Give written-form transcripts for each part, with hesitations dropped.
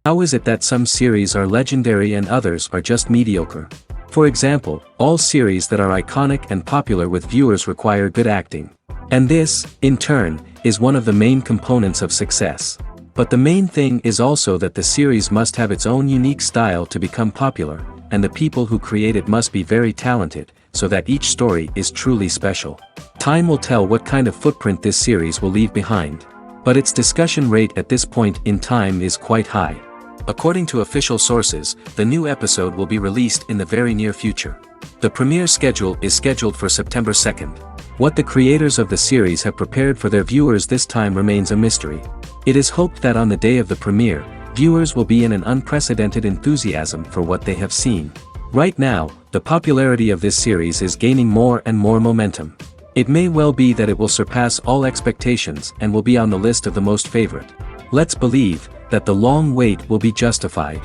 How is it that some series are legendary and others are just mediocre? For example, all series that are iconic and popular with viewers require good acting. And this, in turn, is one of the main components of success. But the main thing is also that the series must have its own unique style to become popular, and the people who create it must be very talented, so that each story is truly special. Time will tell what kind of footprint this series will leave behind. But its discussion rate at this point in time is quite high. According to official sources, the new episode will be released in the very near future. The premiere schedule is scheduled for September 2nd. What the creators of the series have prepared for their viewers this time remains a mystery. It is hoped that on the day of the premiere, viewers will be in an unprecedented enthusiasm for what they have seen. Right now, the popularity of this series is gaining more and more momentum. It may well be that it will surpass all expectations and will be on the list of the most favorite. Let's believe that the long wait will be justified.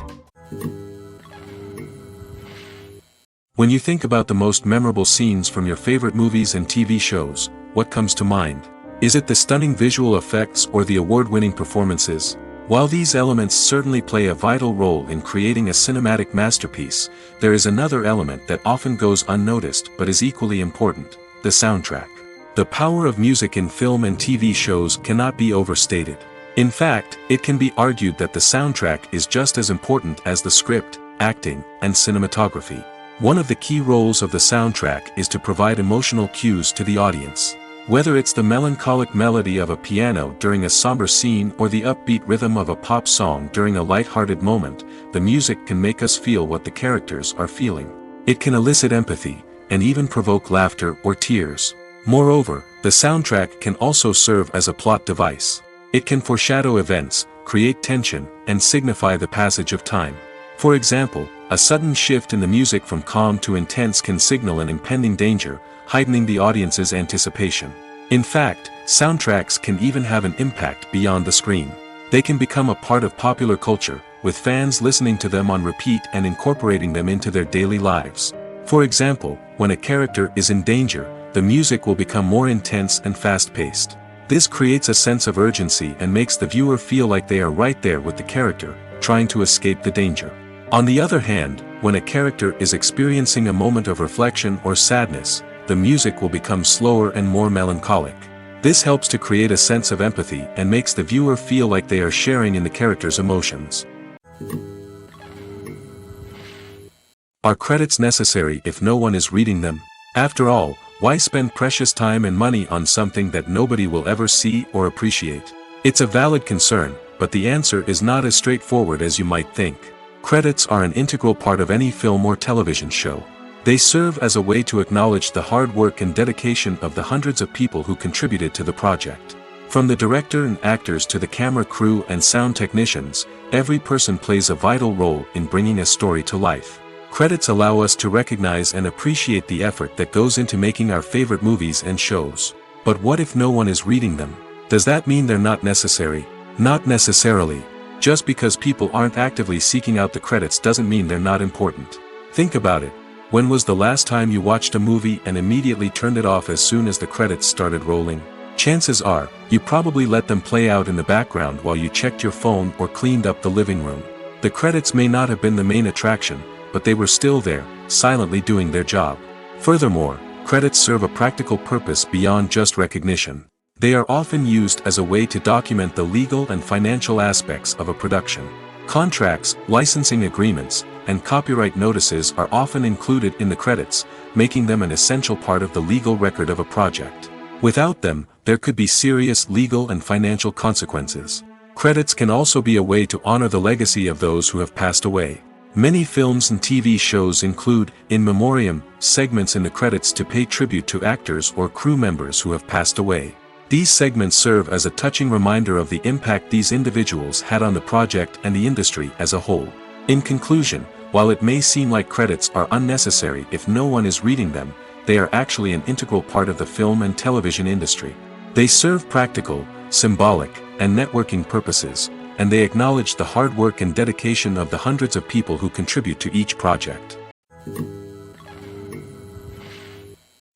When you think about the most memorable scenes from your favorite movies and TV shows, what comes to mind? Is it the stunning visual effects or the award-winning performances? While these elements certainly play a vital role in creating a cinematic masterpiece, there is another element that often goes unnoticed but is equally important: the soundtrack. The power of music in film and TV shows cannot be overstated. In fact, it can be argued that the soundtrack is just as important as the script, acting, and cinematography. One of the key roles of the soundtrack is to provide emotional cues to the audience. Whether it's the melancholic melody of a piano during a somber scene or the upbeat rhythm of a pop song during a light-hearted moment, the music can make us feel what the characters are feeling. It can elicit empathy, and even provoke laughter or tears. Moreover, the soundtrack can also serve as a plot device. It can foreshadow events, create tension, and signify the passage of time. For example, a sudden shift in the music from calm to intense can signal an impending danger, heightening the audience's anticipation. In fact, soundtracks can even have an impact beyond the screen. They can become a part of popular culture, with fans listening to them on repeat and incorporating them into their daily lives. For example, when a character is in danger, the music will become more intense and fast-paced. This creates a sense of urgency and makes the viewer feel like they are right there with the character, trying to escape the danger. On the other hand, when a character is experiencing a moment of reflection or sadness, the music will become slower and more melancholic. This helps to create a sense of empathy and makes the viewer feel like they are sharing in the character's emotions. Are credits necessary if no one is reading them? After all, why spend precious time and money on something that nobody will ever see or appreciate? It's a valid concern, but the answer is not as straightforward as you might think. Credits are an integral part of any film or television show. They serve as a way to acknowledge the hard work and dedication of the hundreds of people who contributed to the project. From the director and actors to the camera crew and sound technicians, every person plays a vital role in bringing a story to life. Credits allow us to recognize and appreciate the effort that goes into making our favorite movies and shows. But what if no one is reading them? Does that mean they're not necessary? Not necessarily. Just because people aren't actively seeking out the credits doesn't mean they're not important. Think about it. When was the last time you watched a movie and immediately turned it off as soon as the credits started rolling? Chances are, you probably let them play out in the background while you checked your phone or cleaned up the living room. The credits may not have been the main attraction, but they were still there, silently doing their job. Furthermore, credits serve a practical purpose beyond just recognition. They are often used as a way to document the legal and financial aspects of a production. Contracts, licensing agreements, and copyright notices are often included in the credits, making them an essential part of the legal record of a project. Without them, there could be serious legal and financial consequences. Credits can also be a way to honor the legacy of those who have passed away. Many films and TV shows include, in memoriam, segments in the credits to pay tribute to actors or crew members who have passed away. These segments serve as a touching reminder of the impact these individuals had on the project and the industry as a whole. In conclusion, while it may seem like credits are unnecessary if no one is reading them, they are actually an integral part of the film and television industry. They serve practical, symbolic, and networking purposes, and they acknowledge the hard work and dedication of the hundreds of people who contribute to each project.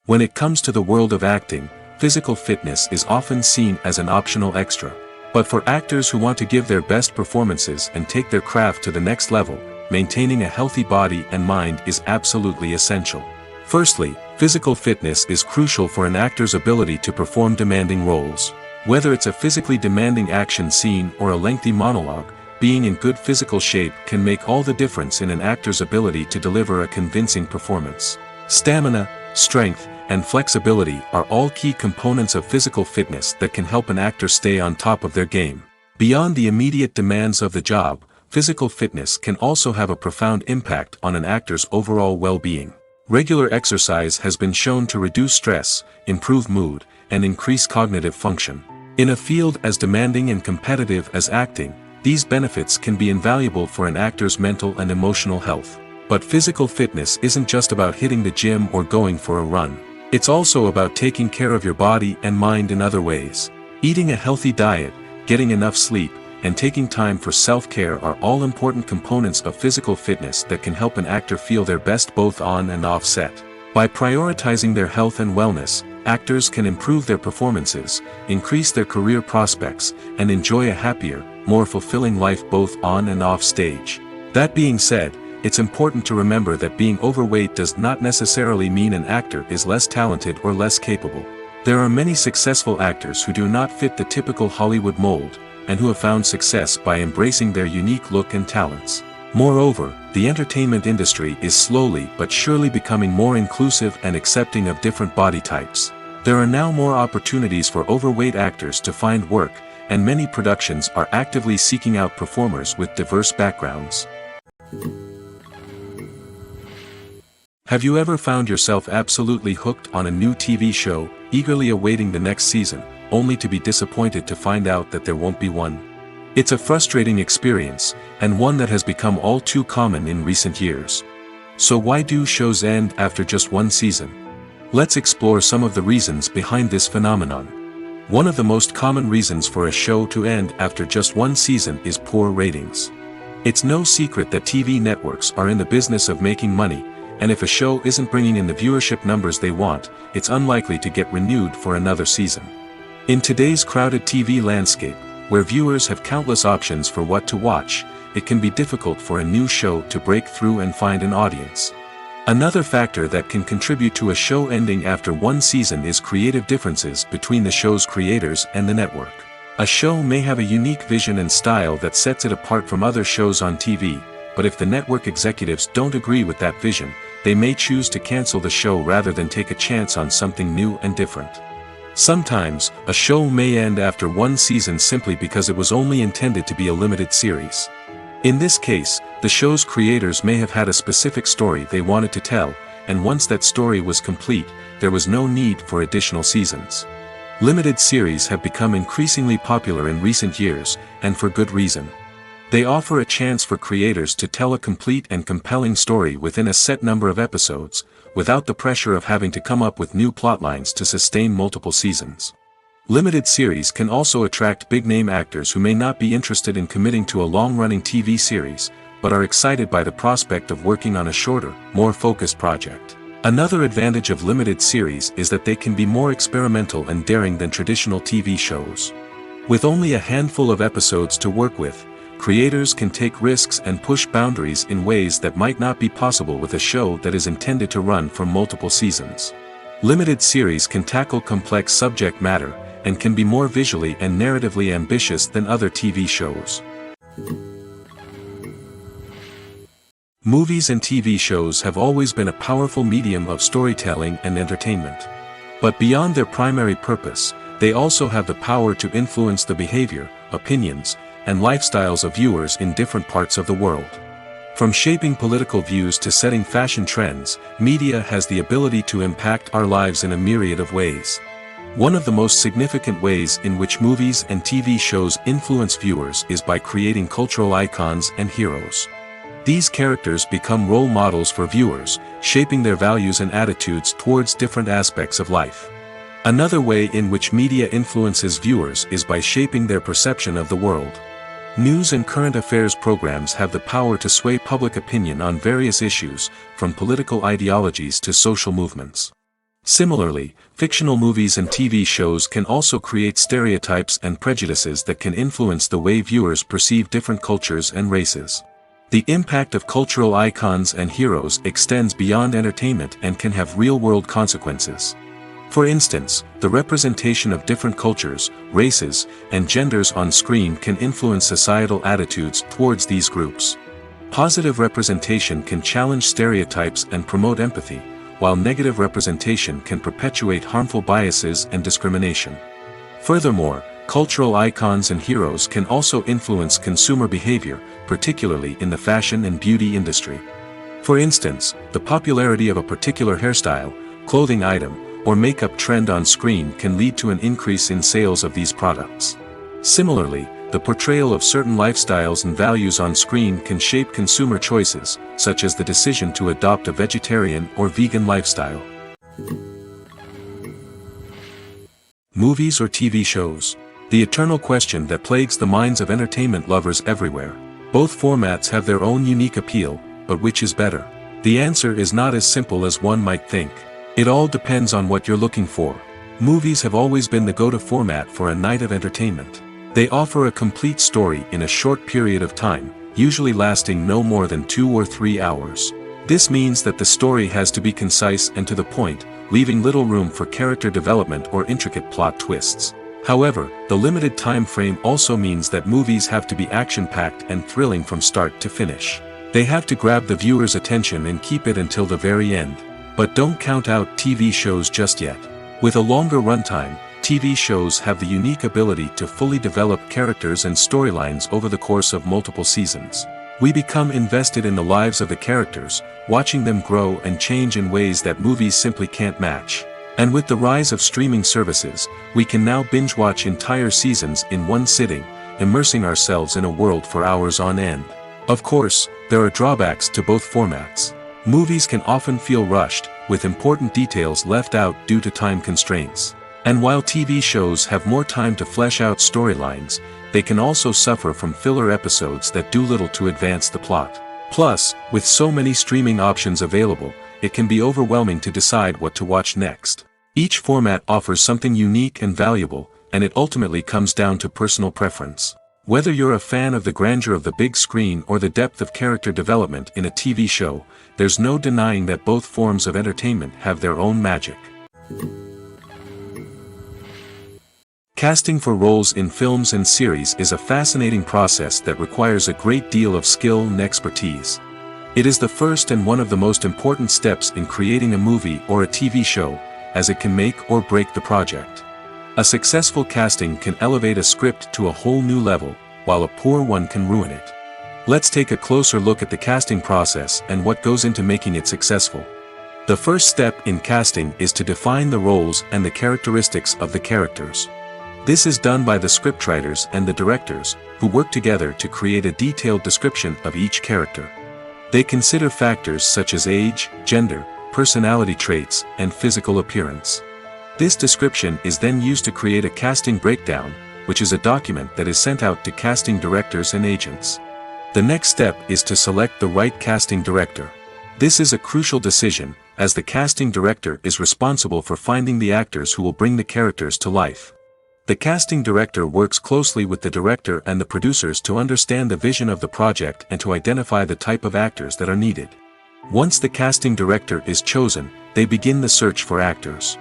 When it comes to the world of acting, physical fitness is often seen as an optional extra. But for actors who want to give their best performances and take their craft to the next level, maintaining a healthy body and mind is absolutely essential. Firstly, physical fitness is crucial for an actor's ability to perform demanding roles. Whether it's a physically demanding action scene or a lengthy monologue, being in good physical shape can make all the difference in an actor's ability to deliver a convincing performance. Stamina, strength, and flexibility are all key components of physical fitness that can help an actor stay on top of their game. Beyond the immediate demands of the job, physical fitness can also have a profound impact on an actor's overall well-being. Regular exercise has been shown to reduce stress, improve mood, and increase cognitive function. In a field as demanding and competitive as acting, these benefits can be invaluable for an actor's mental and emotional health. But physical fitness isn't just about hitting the gym or going for a run. It's also about taking care of your body and mind in other ways. Eating a healthy diet, getting enough sleep, and taking time for self-care are all important components of physical fitness that can help an actor feel their best both on and off set. By prioritizing their health and wellness, actors can improve their performances, increase their career prospects, and enjoy a happier, more fulfilling life both on and off stage. That being said, it's important to remember that being overweight does not necessarily mean an actor is less talented or less capable. There are many successful actors who do not fit the typical Hollywood mold, and who have found success by embracing their unique look and talents. Moreover, the entertainment industry is slowly but surely becoming more inclusive and accepting of different body types. There are now more opportunities for overweight actors to find work, and many productions are actively seeking out performers with diverse backgrounds. Have you ever found yourself absolutely hooked on a new TV show, eagerly awaiting the next season, only to be disappointed to find out that there won't be one? It's a frustrating experience, and one that has become all too common in recent years. So why do shows end after just one season? Let's explore some of the reasons behind this phenomenon. One of the most common reasons for a show to end after just one season is poor ratings. It's no secret that TV networks are in the business of making money, and if a show isn't bringing in the viewership numbers they want, it's unlikely to get renewed for another season. In today's crowded TV landscape, where viewers have countless options for what to watch, it can be difficult for a new show to break through and find an audience. Another factor that can contribute to a show ending after one season is creative differences between the show's creators and the network. A show may have a unique vision and style that sets it apart from other shows on TV, but if the network executives don't agree with that vision, they may choose to cancel the show rather than take a chance on something new and different. Sometimes, a show may end after one season simply because it was only intended to be a limited series. In this case, the show's creators may have had a specific story they wanted to tell, and once that story was complete, there was no need for additional seasons. Limited series have become increasingly popular in recent years, and for good reason. They offer a chance for creators to tell a complete and compelling story within a set number of episodes, without the pressure of having to come up with new plotlines to sustain multiple seasons. Limited series can also attract big-name actors who may not be interested in committing to a long-running TV series, but are excited by the prospect of working on a shorter, more focused project. Another advantage of limited series is that they can be more experimental and daring than traditional TV shows. With only a handful of episodes to work with, creators can take risks and push boundaries in ways that might not be possible with a show that is intended to run for multiple seasons. Limited series can tackle complex subject matter, and can be more visually and narratively ambitious than other TV shows. Movies and TV shows have always been a powerful medium of storytelling and entertainment. But beyond their primary purpose, they also have the power to influence the behavior, opinions, and lifestyles of viewers in different parts of the world. From shaping political views to setting fashion trends, media has the ability to impact our lives in a myriad of ways. One of the most significant ways in which movies and TV shows influence viewers is by creating cultural icons and heroes. These characters become role models for viewers, shaping their values and attitudes towards different aspects of life. Another way in which media influences viewers is by shaping their perception of the world. News and current affairs programs have the power to sway public opinion on various issues, from political ideologies to social movements. Similarly, fictional movies and TV shows can also create stereotypes and prejudices that can influence the way viewers perceive different cultures and races. The impact of cultural icons and heroes extends beyond entertainment and can have real-world consequences. For instance, the representation of different cultures, races, and genders on screen can influence societal attitudes towards these groups. Positive representation can challenge stereotypes and promote empathy, while negative representation can perpetuate harmful biases and discrimination. Furthermore, cultural icons and heroes can also influence consumer behavior, particularly in the fashion and beauty industry. For instance, the popularity of a particular hairstyle, clothing item, or makeup trend on screen can lead to an increase in sales of these products. Similarly, the portrayal of certain lifestyles and values on screen can shape consumer choices, such as the decision to adopt a vegetarian or vegan lifestyle. Movies or TV shows? The eternal question that plagues the minds of entertainment lovers everywhere. Both formats have their own unique appeal, but which is better? The answer is not as simple as one might think. It all depends on what you're looking for. Movies have always been the go-to format for a night of entertainment. They offer a complete story in a short period of time, usually lasting no more than 2 or 3 hours. This means that the story has to be concise and to the point, leaving little room for character development or intricate plot twists. However, the limited time frame also means that movies have to be action-packed and thrilling from start to finish. They have to grab the viewer's attention and keep it until the very end. But don't count out TV shows just yet. With a longer runtime, TV shows have the unique ability to fully develop characters and storylines over the course of multiple seasons. We become invested in the lives of the characters, watching them grow and change in ways that movies simply can't match. And with the rise of streaming services, we can now binge-watch entire seasons in one sitting, immersing ourselves in a world for hours on end. Of course, there are drawbacks to both formats. Movies can often feel rushed, with important details left out due to time constraints. And while TV shows have more time to flesh out storylines, they can also suffer from filler episodes that do little to advance the plot. Plus, with so many streaming options available, it can be overwhelming to decide what to watch next. Each format offers something unique and valuable, and it ultimately comes down to personal preference. Whether you're a fan of the grandeur of the big screen or the depth of character development in a TV show, there's no denying that both forms of entertainment have their own magic. Casting for roles in films and series is a fascinating process that requires a great deal of skill and expertise. It is the first and one of the most important steps in creating a movie or a TV show, as it can make or break the project. A successful casting can elevate a script to a whole new level, while a poor one can ruin it. Let's take a closer look at the casting process and what goes into making it successful. The first step in casting is to define the roles and the characteristics of the characters. This is done by the scriptwriters and the directors, who work together to create a detailed description of each character. They consider factors such as age, gender, personality traits, and physical appearance. This description is then used to create a casting breakdown, which is a document that is sent out to casting directors and agents. The next step is to select the right casting director. This is a crucial decision, as the casting director is responsible for finding the actors who will bring the characters to life. The casting director works closely with the director and the producers to understand the vision of the project and to identify the type of actors that are needed. Once the casting director is chosen, they begin the search for actors.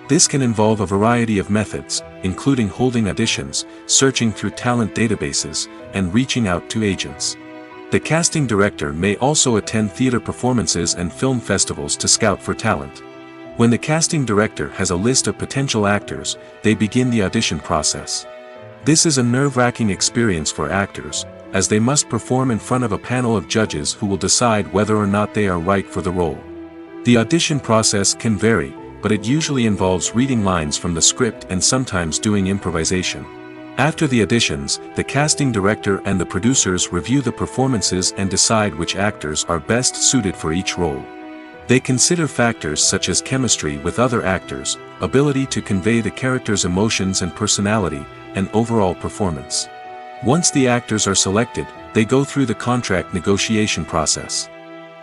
This can involve a variety of methods, including holding auditions, searching through talent databases, and reaching out to agents. The casting director may also attend theater performances and film festivals to scout for talent. When the casting director has a list of potential actors, they begin the audition process. This is a nerve-wracking experience for actors, as they must perform in front of a panel of judges who will decide whether or not they are right for the role. The audition process can vary, but it usually involves reading lines from the script and sometimes doing improvisation. After the auditions, the casting director and the producers review the performances and decide which actors are best suited for each role. They consider factors such as chemistry with other actors, ability to convey the character's emotions and personality, and overall performance. Once the actors are selected, they go through the contract negotiation process.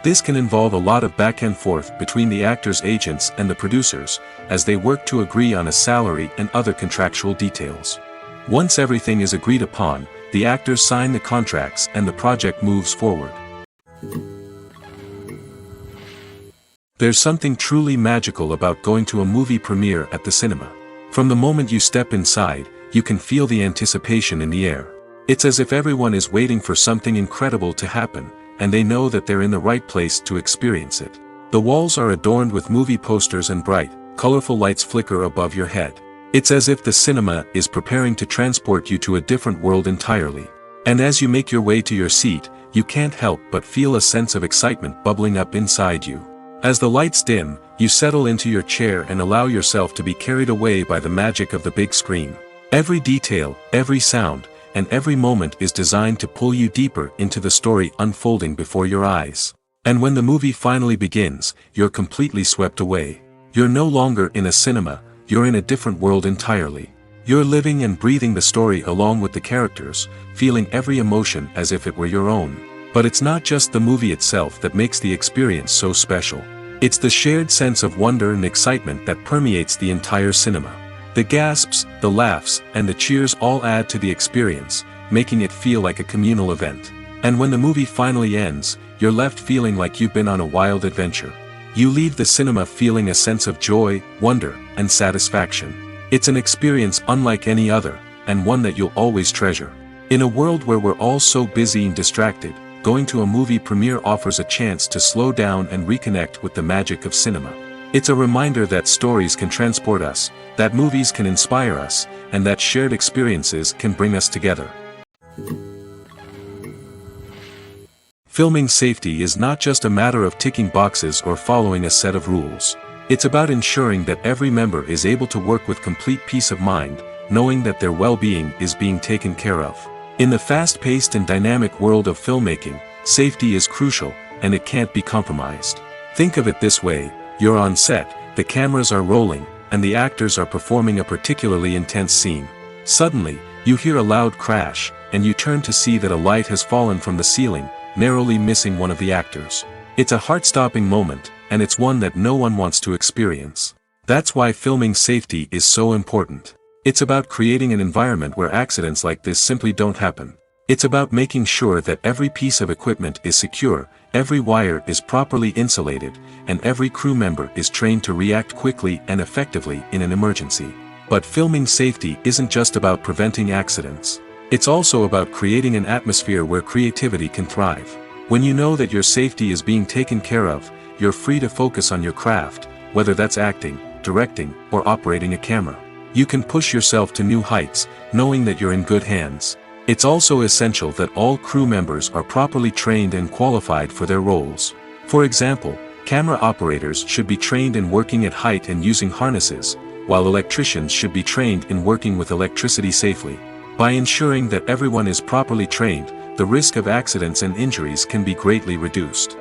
This can involve a lot of back and forth between the actors' agents and the producers, as they work to agree on a salary and other contractual details. Once everything is agreed upon, the actors sign the contracts and the project moves forward. There's something truly magical about going to a movie premiere at the cinema. From the moment you step inside, you can feel the anticipation in the air. It's as if everyone is waiting for something incredible to happen, and they know that they're in the right place to experience it. The walls are adorned with movie posters and bright, colorful lights flicker above your head. It's as if the cinema is preparing to transport you to a different world entirely. And as you make your way to your seat, you can't help but feel a sense of excitement bubbling up inside you. As the lights dim, you settle into your chair and allow yourself to be carried away by the magic of the big screen. Every detail, every sound, and every moment is designed to pull you deeper into the story unfolding before your eyes. And when the movie finally begins, you're completely swept away. You're no longer in a cinema, you're in a different world entirely. You're living and breathing the story along with the characters, feeling every emotion as if it were your own. But it's not just the movie itself that makes the experience so special. It's the shared sense of wonder and excitement that permeates the entire cinema. The gasps, the laughs, and the cheers all add to the experience, making it feel like a communal event. And when the movie finally ends, you're left feeling like you've been on a wild adventure. You leave the cinema feeling a sense of joy, wonder, and satisfaction. It's an experience unlike any other, and one that you'll always treasure. In a world where we're all so busy and distracted, going to a movie premiere offers a chance to slow down and reconnect with the magic of cinema. It's a reminder that stories can transport us, that movies can inspire us, and that shared experiences can bring us together. Filming safety is not just a matter of ticking boxes or following a set of rules. It's about ensuring that every member is able to work with complete peace of mind, knowing that their well-being is being taken care of. In the fast-paced and dynamic world of filmmaking, safety is crucial, and it can't be compromised. Think of it this way: you're on set, the cameras are rolling, and the actors are performing a particularly intense scene. Suddenly, you hear a loud crash, and you turn to see that a light has fallen from the ceiling, narrowly missing one of the actors. It's a heart-stopping moment, and it's one that no one wants to experience. That's why filming safety is so important. It's about creating an environment where accidents like this simply don't happen. It's about making sure that every piece of equipment is secure, every wire is properly insulated, and every crew member is trained to react quickly and effectively in an emergency. But filming safety isn't just about preventing accidents. It's also about creating an atmosphere where creativity can thrive. When you know that your safety is being taken care of, you're free to focus on your craft, whether that's acting, directing, or operating a camera. You can push yourself to new heights, knowing that you're in good hands. It's also essential that all crew members are properly trained and qualified for their roles. For example, camera operators should be trained in working at height and using harnesses, while electricians should be trained in working with electricity safely. By ensuring that everyone is properly trained, the risk of accidents and injuries can be greatly reduced.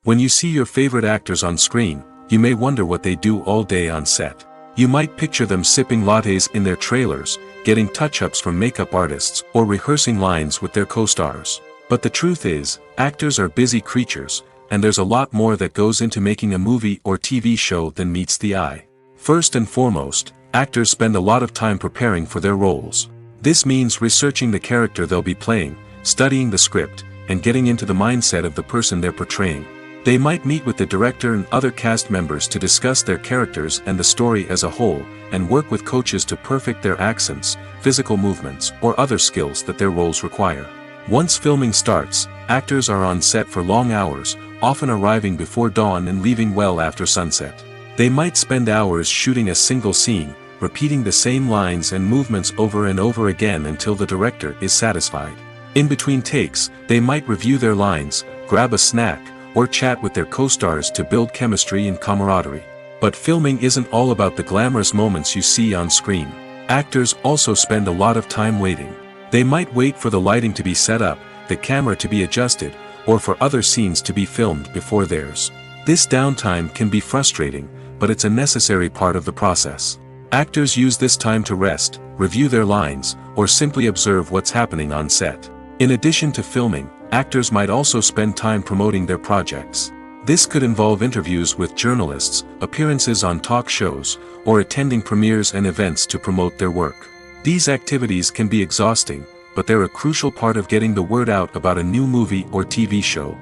When you see your favorite actors on screen, you may wonder what they do all day on set. You might picture them sipping lattes in their trailers, getting touch-ups from makeup artists, or rehearsing lines with their co-stars. But the truth is, actors are busy creatures, and there's a lot more that goes into making a movie or TV show than meets the eye. First and foremost, actors spend a lot of time preparing for their roles. This means researching the character they'll be playing, studying the script, and getting into the mindset of the person they're portraying. They might meet with the director and other cast members to discuss their characters and the story as a whole, and work with coaches to perfect their accents, physical movements, or other skills that their roles require. Once filming starts, actors are on set for long hours, often arriving before dawn and leaving well after sunset. They might spend hours shooting a single scene, repeating the same lines and movements over and over again until the director is satisfied. In between takes, they might review their lines, grab a snack, or chat with their co-stars to build chemistry and camaraderie. But filming isn't all about the glamorous moments you see on screen. Actors also spend a lot of time waiting. They might wait for the lighting to be set up, the camera to be adjusted, or for other scenes to be filmed before theirs. This downtime can be frustrating, but it's a necessary part of the process. Actors use this time to rest, review their lines, or simply observe what's happening on set. In addition to filming, actors might also spend time promoting their projects. This could involve interviews with journalists, appearances on talk shows, or attending premieres and events to promote their work. These activities can be exhausting, but they're a crucial part of getting the word out about a new movie or TV show.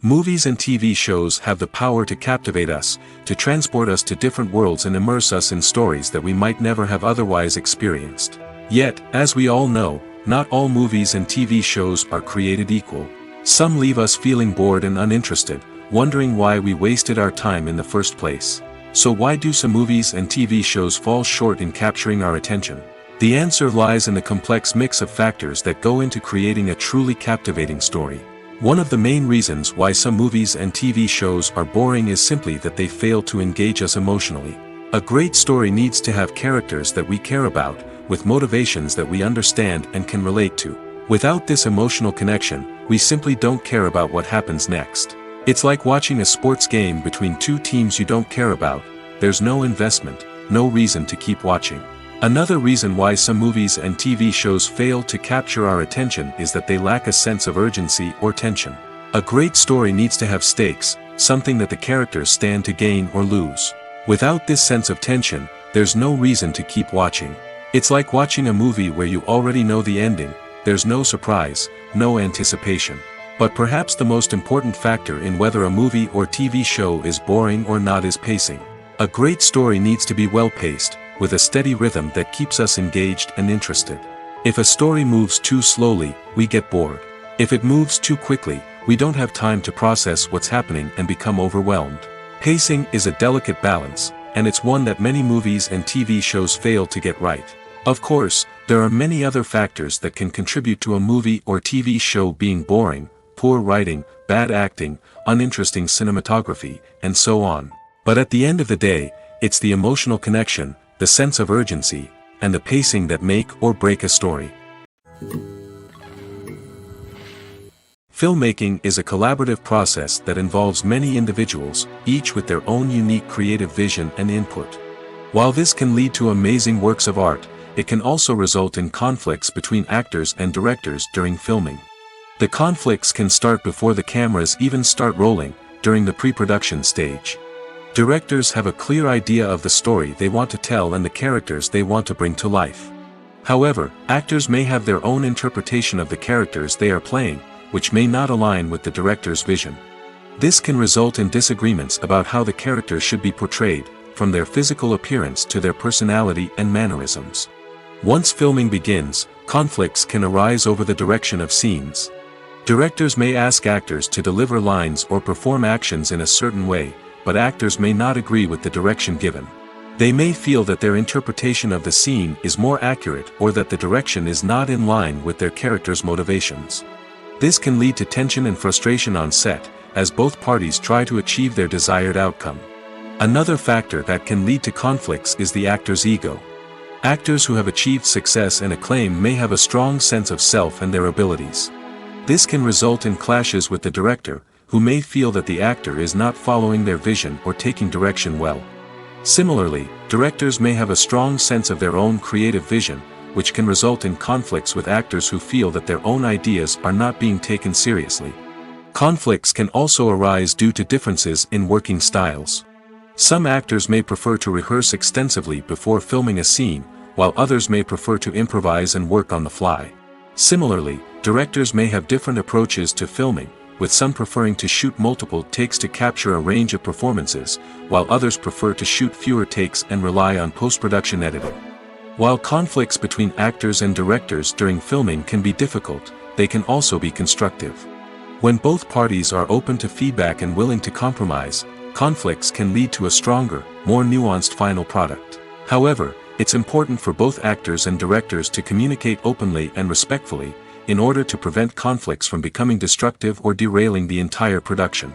Movies and TV shows have the power to captivate us, to transport us to different worlds and immerse us in stories that we might never have otherwise experienced. Yet, as we all know, not all movies and TV shows are created equal. Some leave us feeling bored and uninterested, wondering why we wasted our time in the first place. So why do some movies and TV shows fall short in capturing our attention? The answer lies in the complex mix of factors that go into creating a truly captivating story. One of the main reasons why some movies and TV shows are boring is simply that they fail to engage us emotionally. A great story needs to have characters that we care about, with motivations that we understand and can relate to. Without this emotional connection, we simply don't care about what happens next. It's like watching a sports game between two teams you don't care about. There's no investment, no reason to keep watching. Another reason why some movies and TV shows fail to capture our attention is that they lack a sense of urgency or tension. A great story needs to have stakes, something that the characters stand to gain or lose. Without this sense of tension, there's no reason to keep watching. It's like watching a movie where you already know the ending. There's no surprise, no anticipation. But perhaps the most important factor in whether a movie or TV show is boring or not is pacing. A great story needs to be well-paced, with a steady rhythm that keeps us engaged and interested. If a story moves too slowly, we get bored. If it moves too quickly, we don't have time to process what's happening and become overwhelmed. Pacing is a delicate balance, and it's one that many movies and TV shows fail to get right. Of course, there are many other factors that can contribute to a movie or TV show being boring: poor writing, bad acting, uninteresting cinematography, and so on. But at the end of the day, it's the emotional connection, the sense of urgency, and the pacing that make or break a story. Filmmaking is a collaborative process that involves many individuals, each with their own unique creative vision and input. While this can lead to amazing works of art, it can also result in conflicts between actors and directors during filming. The conflicts can start before the cameras even start rolling, during the pre-production stage. Directors have a clear idea of the story they want to tell and the characters they want to bring to life. However, actors may have their own interpretation of the characters they are playing, which may not align with the director's vision. This can result in disagreements about how the characters should be portrayed, from their physical appearance to their personality and mannerisms. Once filming begins, conflicts can arise over the direction of scenes. Directors may ask actors to deliver lines or perform actions in a certain way, but actors may not agree with the direction given. They may feel that their interpretation of the scene is more accurate or that the direction is not in line with their character's motivations. This can lead to tension and frustration on set, as both parties try to achieve their desired outcome. Another factor that can lead to conflicts is the actor's ego. Actors who have achieved success and acclaim may have a strong sense of self and their abilities. This can result in clashes with the director, who may feel that the actor is not following their vision or taking direction well. Similarly, directors may have a strong sense of their own creative vision, which can result in conflicts with actors who feel that their own ideas are not being taken seriously. Conflicts can also arise due to differences in working styles. Some actors may prefer to rehearse extensively before filming a scene, while others may prefer to improvise and work on the fly. Similarly, directors may have different approaches to filming, with some preferring to shoot multiple takes to capture a range of performances, while others prefer to shoot fewer takes and rely on post-production editing. While conflicts between actors and directors during filming can be difficult, they can also be constructive. When both parties are open to feedback and willing to compromise, conflicts can lead to a stronger, more nuanced final product. However, it's important for both actors and directors to communicate openly and respectfully, in order to prevent conflicts from becoming destructive or derailing the entire production.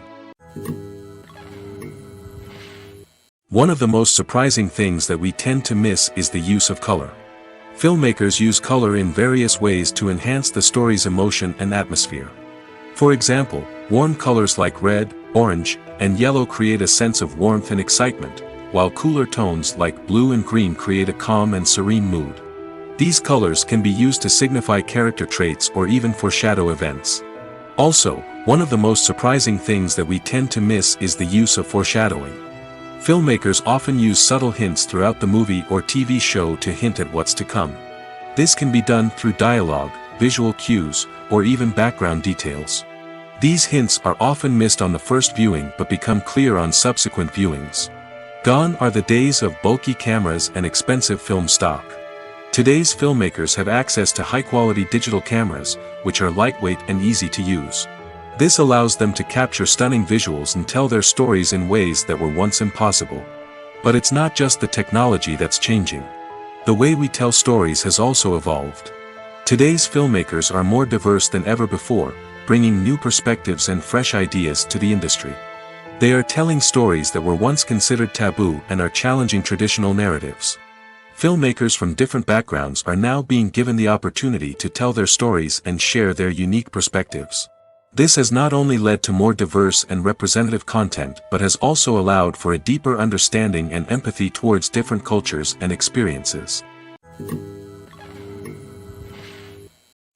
One of the most surprising things that we tend to miss is the use of color. Filmmakers use color in various ways to enhance the story's emotion and atmosphere. For example, warm colors like red, orange, and yellow create a sense of warmth and excitement, while cooler tones like blue and green create a calm and serene mood. These colors can be used to signify character traits or even foreshadow events. Also, one of the most surprising things that we tend to miss is the use of foreshadowing. Filmmakers often use subtle hints throughout the movie or TV show to hint at what's to come. This can be done through dialogue, visual cues, or even background details. These hints are often missed on the first viewing but become clear on subsequent viewings. Gone are the days of bulky cameras and expensive film stock. Today's filmmakers have access to high-quality digital cameras, which are lightweight and easy to use. This allows them to capture stunning visuals and tell their stories in ways that were once impossible. But it's not just the technology that's changing. The way we tell stories has also evolved. Today's filmmakers are more diverse than ever before, bringing new perspectives and fresh ideas to the industry. They are telling stories that were once considered taboo and are challenging traditional narratives. Filmmakers from different backgrounds are now being given the opportunity to tell their stories and share their unique perspectives. This has not only led to more diverse and representative content but has also allowed for a deeper understanding and empathy towards different cultures and experiences.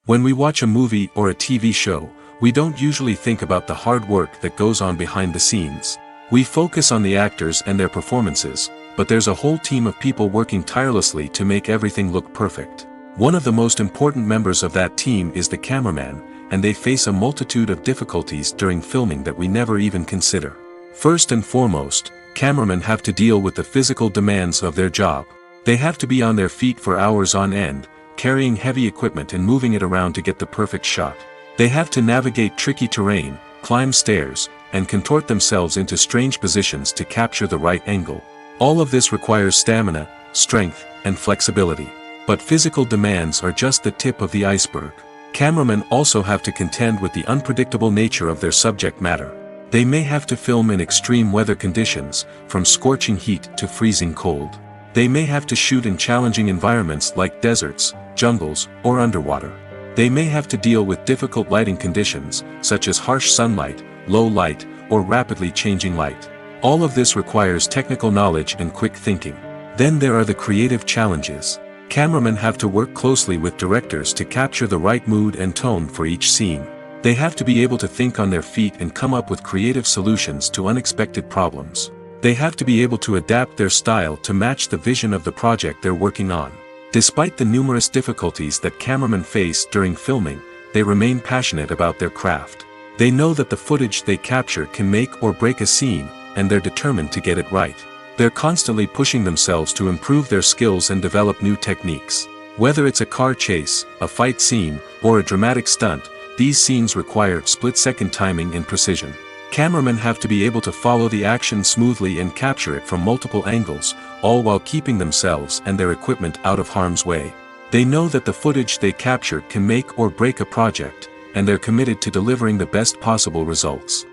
When we watch a movie or a TV show, we don't usually think about the hard work that goes on behind the scenes. We focus on the actors and their performances, but there's a whole team of people working tirelessly to make everything look perfect. One of the most important members of that team is the cameraman, and they face a multitude of difficulties during filming that we never even consider. First and foremost, cameramen have to deal with the physical demands of their job. They have to be on their feet for hours on end, carrying heavy equipment and moving it around to get the perfect shot. They have to navigate tricky terrain, climb stairs, and contort themselves into strange positions to capture the right angle. All of this requires stamina, strength, and flexibility. But physical demands are just the tip of the iceberg. Cameramen also have to contend with the unpredictable nature of their subject matter. They may have to film in extreme weather conditions, from scorching heat to freezing cold. They may have to shoot in challenging environments like deserts, jungles, or underwater. They may have to deal with difficult lighting conditions, such as harsh sunlight, low light, or rapidly changing light. All of this requires technical knowledge and quick thinking. Then there are the creative challenges. Cameramen have to work closely with directors to capture the right mood and tone for each scene. They have to be able to think on their feet and come up with creative solutions to unexpected problems. They have to be able to adapt their style to match the vision of the project they're working on. Despite the numerous difficulties that cameramen face during filming, they remain passionate about their craft. They know that the footage they capture can make or break a scene, and they're determined to get it right. They're constantly pushing themselves to improve their skills and develop new techniques. Whether it's a car chase, a fight scene, or a dramatic stunt, these scenes require split-second timing and precision. Cameramen have to be able to follow the action smoothly and capture it from multiple angles, all while keeping themselves and their equipment out of harm's way. They know that the footage they capture can make or break a project, and they're committed to delivering the best possible results.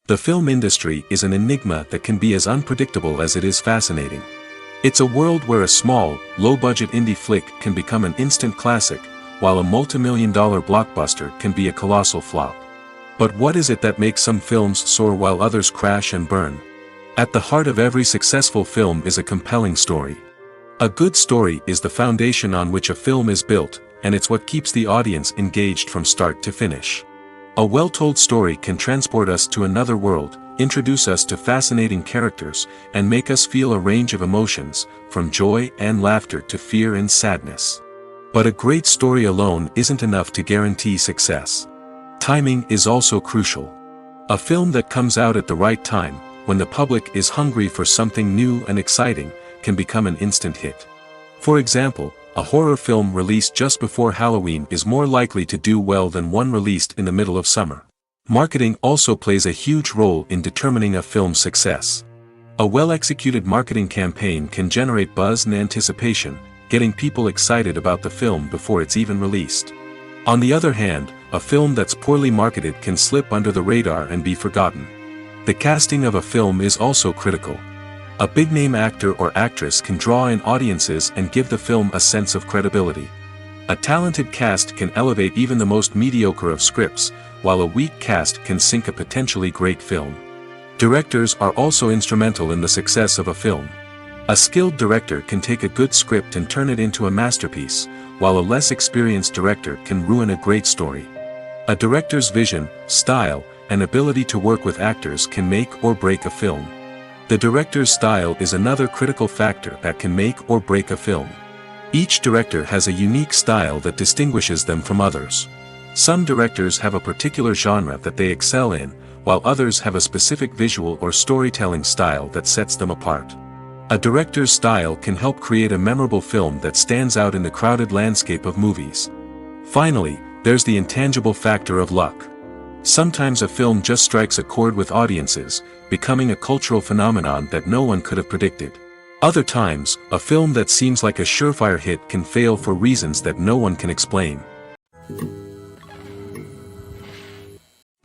The film industry is an enigma that can be as unpredictable as it is fascinating. It's a world where a small, low-budget indie flick can become an instant classic, while a multi-million-dollar blockbuster can be a colossal flop. But what is it that makes some films soar while others crash and burn? At the heart of every successful film is a compelling story. A good story is the foundation on which a film is built, and it's what keeps the audience engaged from start to finish. A well-told story can transport us to another world, introduce us to fascinating characters, and make us feel a range of emotions, from joy and laughter to fear and sadness. But a great story alone isn't enough to guarantee success. Timing is also crucial. A film that comes out at the right time, when the public is hungry for something new and exciting, can become an instant hit. For example, a horror film released just before Halloween is more likely to do well than one released in the middle of summer. Marketing also plays a huge role in determining a film's success. A well-executed marketing campaign can generate buzz and anticipation, getting people excited about the film before it's even released. On the other hand, a film that's poorly marketed can slip under the radar and be forgotten. The casting of a film is also critical. A big-name actor or actress can draw in audiences and give the film a sense of credibility. A talented cast can elevate even the most mediocre of scripts, while a weak cast can sink a potentially great film. Directors are also instrumental in the success of a film. A skilled director can take a good script and turn it into a masterpiece, while a less experienced director can ruin a great story. A director's vision, style, and ability to work with actors can make or break a film. The director's style is another critical factor that can make or break a film. Each director has a unique style that distinguishes them from others. Some directors have a particular genre that they excel in, while others have a specific visual or storytelling style that sets them apart. A director's style can help create a memorable film that stands out in the crowded landscape of movies. Finally, there's the intangible factor of luck. Sometimes a film just strikes a chord with audiences, becoming a cultural phenomenon that no one could have predicted. Other times, a film that seems like a surefire hit can fail for reasons that no one can explain.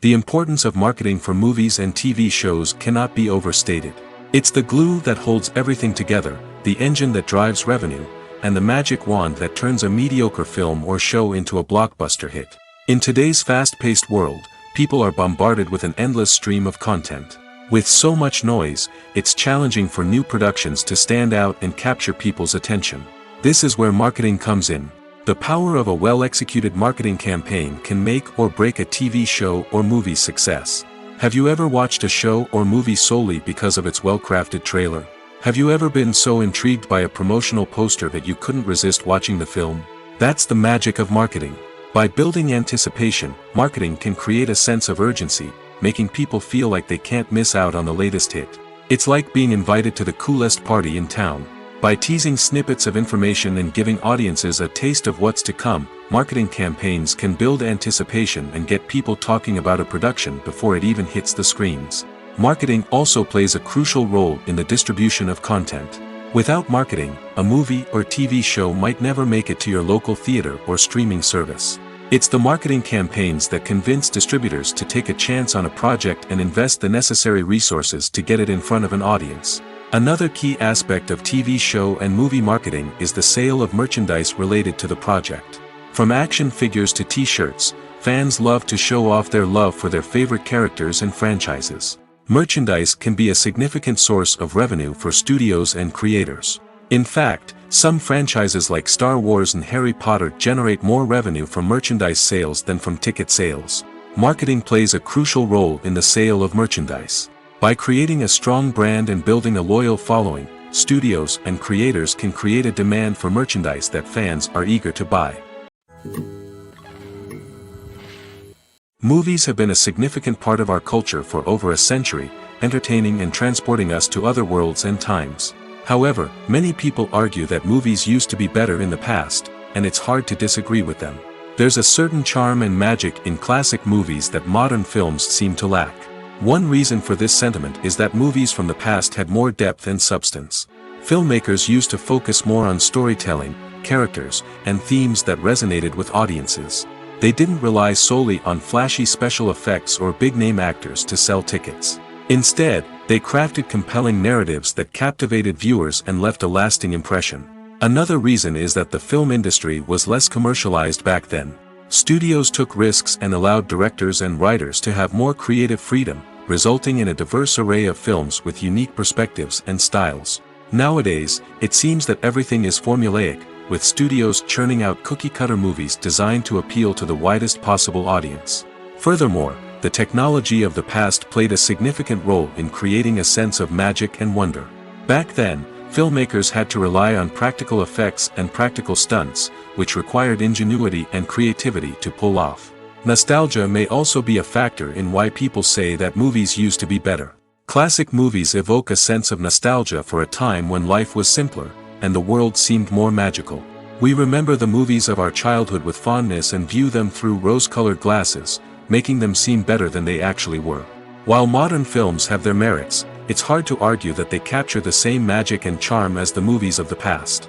The importance of marketing for movies and TV shows cannot be overstated. It's the glue that holds everything together, the engine that drives revenue, and the magic wand that turns a mediocre film or show into a blockbuster hit. In today's fast-paced world, people are bombarded with an endless stream of content. With so much noise, it's challenging for new productions to stand out and capture people's attention. This is where marketing comes in. The power of a well-executed marketing campaign can make or break a TV show or movie's success. Have you ever watched a show or movie solely because of its well-crafted trailer? Have you ever been so intrigued by a promotional poster that you couldn't resist watching the film? That's the magic of marketing. By building anticipation, marketing can create a sense of urgency, making people feel like they can't miss out on the latest hit. It's like being invited to the coolest party in town. By teasing snippets of information and giving audiences a taste of what's to come, marketing campaigns can build anticipation and get people talking about a production before it even hits the screens. Marketing also plays a crucial role in the distribution of content. Without marketing, a movie or TV show might never make it to your local theater or streaming service. It's the marketing campaigns that convince distributors to take a chance on a project and invest the necessary resources to get it in front of an audience. Another key aspect of TV show and movie marketing is the sale of merchandise related to the project. From action figures to t-shirts, fans love to show off their love for their favorite characters and franchises. Merchandise can be a significant source of revenue for studios and creators. In fact, some franchises like Star Wars and Harry Potter generate more revenue from merchandise sales than from ticket sales. Marketing plays a crucial role in the sale of merchandise. By creating a strong brand and building a loyal following, studios and creators can create a demand for merchandise that fans are eager to buy. Movies have been a significant part of our culture for over a century, entertaining and transporting us to other worlds and times. However, many people argue that movies used to be better in the past, and it's hard to disagree with them. There's a certain charm and magic in classic movies that modern films seem to lack. One reason for this sentiment is that movies from the past had more depth and substance. Filmmakers used to focus more on storytelling, characters, and themes that resonated with audiences. They didn't rely solely on flashy special effects or big-name actors to sell tickets. Instead, they crafted compelling narratives that captivated viewers and left a lasting impression. Another reason is that the film industry was less commercialized back then. Studios took risks and allowed directors and writers to have more creative freedom, resulting in a diverse array of films with unique perspectives and styles. Nowadays, it seems that everything is formulaic, with studios churning out cookie-cutter movies designed to appeal to the widest possible audience. Furthermore, the technology of the past played a significant role in creating a sense of magic and wonder. Back then, filmmakers had to rely on practical effects and practical stunts, which required ingenuity and creativity to pull off. Nostalgia may also be a factor in why people say that movies used to be better. Classic movies evoke a sense of nostalgia for a time when life was simpler, and the world seemed more magical. We remember the movies of our childhood with fondness and view them through rose-colored glasses, making them seem better than they actually were. While modern films have their merits, it's hard to argue that they capture the same magic and charm as the movies of the past.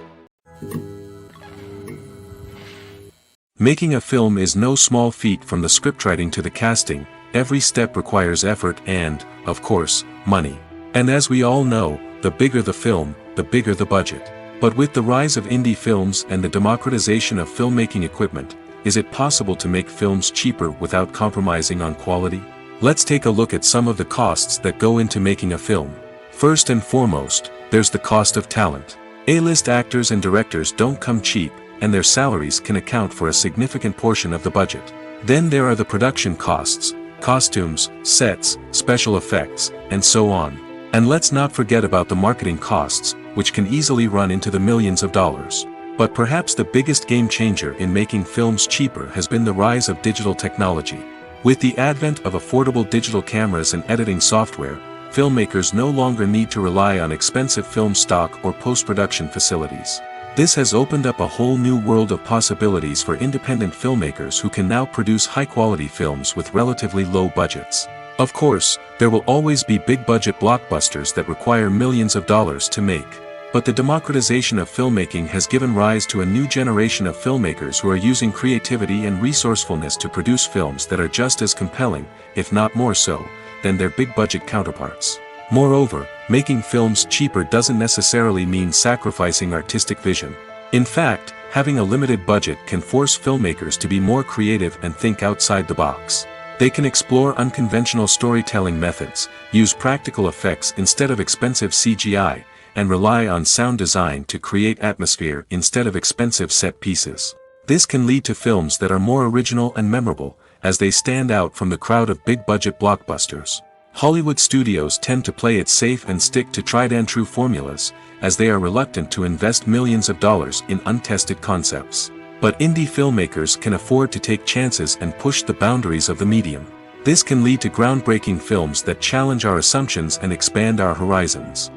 Making a film is no small feat. From the scriptwriting to the casting, every step requires effort and, of course, money. And as we all know, the bigger the film, the bigger the budget. But with the rise of indie films and the democratization of filmmaking equipment, is it possible to make films cheaper without compromising on quality? Let's take a look at some of the costs that go into making a film. First and foremost, there's the cost of talent. A-list actors and directors don't come cheap, and their salaries can account for a significant portion of the budget. Then there are the production costs, costumes, sets, special effects, and so on. And let's not forget about the marketing costs, which can easily run into the millions of dollars. But perhaps the biggest game changer in making films cheaper has been the rise of digital technology. With the advent of affordable digital cameras and editing software, filmmakers no longer need to rely on expensive film stock or post-production facilities. This has opened up a whole new world of possibilities for independent filmmakers who can now produce high-quality films with relatively low budgets. Of course, there will always be big-budget blockbusters that require millions of dollars to make. But the democratization of filmmaking has given rise to a new generation of filmmakers who are using creativity and resourcefulness to produce films that are just as compelling, if not more so, than their big-budget counterparts. Moreover, making films cheaper doesn't necessarily mean sacrificing artistic vision. In fact, having a limited budget can force filmmakers to be more creative and think outside the box. They can explore unconventional storytelling methods, use practical effects instead of expensive CGI, and rely on sound design to create atmosphere instead of expensive set pieces. This can lead to films that are more original and memorable, as they stand out from the crowd of big-budget blockbusters. Hollywood studios tend to play it safe and stick to tried-and-true formulas, as they are reluctant to invest millions of dollars in untested concepts. But indie filmmakers can afford to take chances and push the boundaries of the medium. This can lead to groundbreaking films that challenge our assumptions and expand our horizons.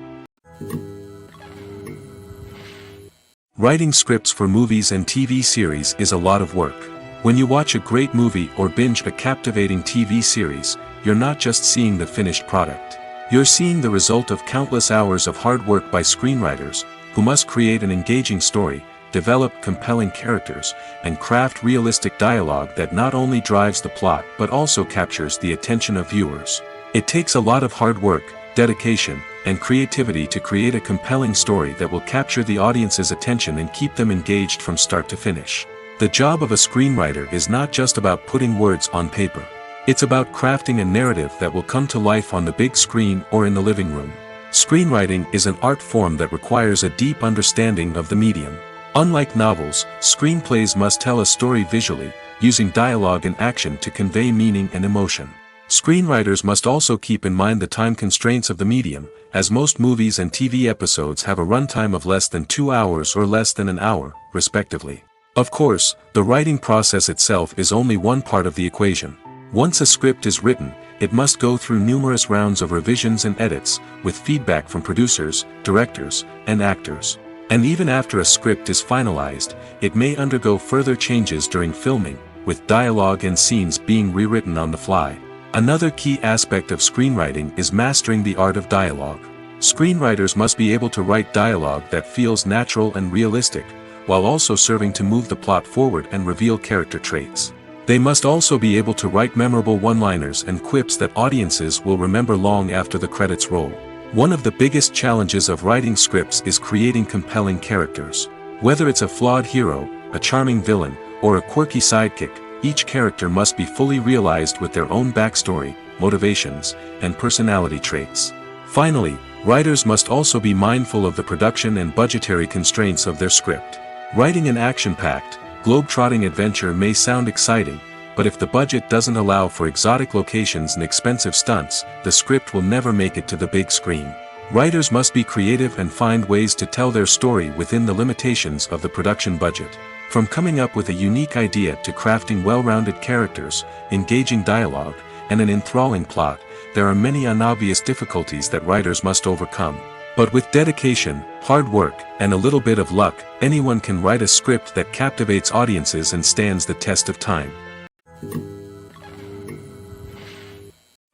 Writing scripts for movies and TV series is a lot of work. When you watch a great movie or binge a captivating TV series, you're not just seeing the finished product. You're seeing the result of countless hours of hard work by screenwriters, who must create an engaging story, develop compelling characters, and craft realistic dialogue that not only drives the plot but also captures the attention of viewers. It takes a lot of hard work, dedication, and creativity to create a compelling story that will capture the audience's attention and keep them engaged from start to finish. The job of a screenwriter is not just about putting words on paper. It's about crafting a narrative that will come to life on the big screen or in the living room. Screenwriting is an art form that requires a deep understanding of the medium. Unlike novels, screenplays must tell a story visually, using dialogue and action to convey meaning and emotion. Screenwriters must also keep in mind the time constraints of the medium, as most movies and TV episodes have a runtime of less than 2 hours or less than an hour, respectively. Of course, the writing process itself is only one part of the equation. Once a script is written, it must go through numerous rounds of revisions and edits, with feedback from producers, directors, and actors. And even after a script is finalized, it may undergo further changes during filming, with dialogue and scenes being rewritten on the fly. Another key aspect of screenwriting is mastering the art of dialogue. Screenwriters must be able to write dialogue that feels natural and realistic, while also serving to move the plot forward and reveal character traits. They must also be able to write memorable one-liners and quips that audiences will remember long after the credits roll. One of the biggest challenges of writing scripts is creating compelling characters. Whether it's a flawed hero, a charming villain, or a quirky sidekick, each character must be fully realized with their own backstory, motivations, and personality traits. Finally, writers must also be mindful of the production and budgetary constraints of their script. Writing an action-packed, globe-trotting adventure may sound exciting, but if the budget doesn't allow for exotic locations and expensive stunts, the script will never make it to the big screen. Writers must be creative and find ways to tell their story within the limitations of the production budget. From coming up with a unique idea to crafting well-rounded characters, engaging dialogue, and an enthralling plot, there are many unobvious difficulties that writers must overcome. But with dedication, hard work, and a little bit of luck, anyone can write a script that captivates audiences and stands the test of time.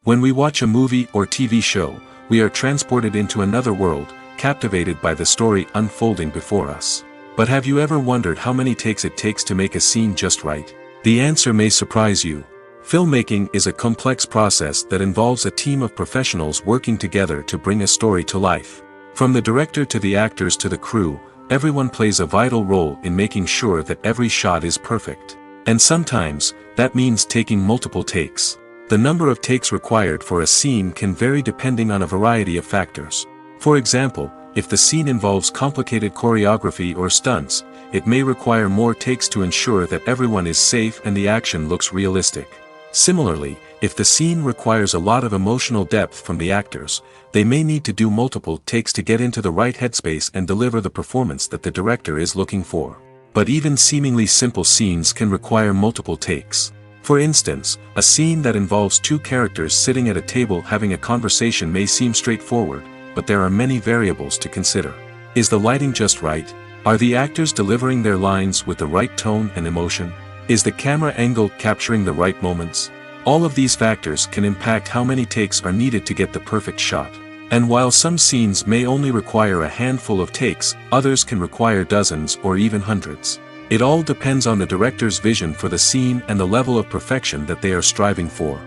When we watch a movie or TV show, we are transported into another world, captivated by the story unfolding before us. But have you ever wondered how many takes it takes to make a scene just right? The answer may surprise you. Filmmaking is a complex process that involves a team of professionals working together to bring a story to life. From the director to the actors to the crew, everyone plays a vital role in making sure that every shot is perfect. And sometimes, that means taking multiple takes. The number of takes required for a scene can vary depending on a variety of factors. For example, if the scene involves complicated choreography or stunts, it may require more takes to ensure that everyone is safe and the action looks realistic. Similarly, if the scene requires a lot of emotional depth from the actors, they may need to do multiple takes to get into the right headspace and deliver the performance that the director is looking for. But even seemingly simple scenes can require multiple takes. For instance, a scene that involves two characters sitting at a table having a conversation may seem straightforward, but there are many variables to consider. Is the lighting just right? Are the actors delivering their lines with the right tone and emotion? Is the camera angle capturing the right moments? All of these factors can impact how many takes are needed to get the perfect shot. And while some scenes may only require a handful of takes, others can require dozens or even hundreds. It all depends on the director's vision for the scene and the level of perfection that they are striving for.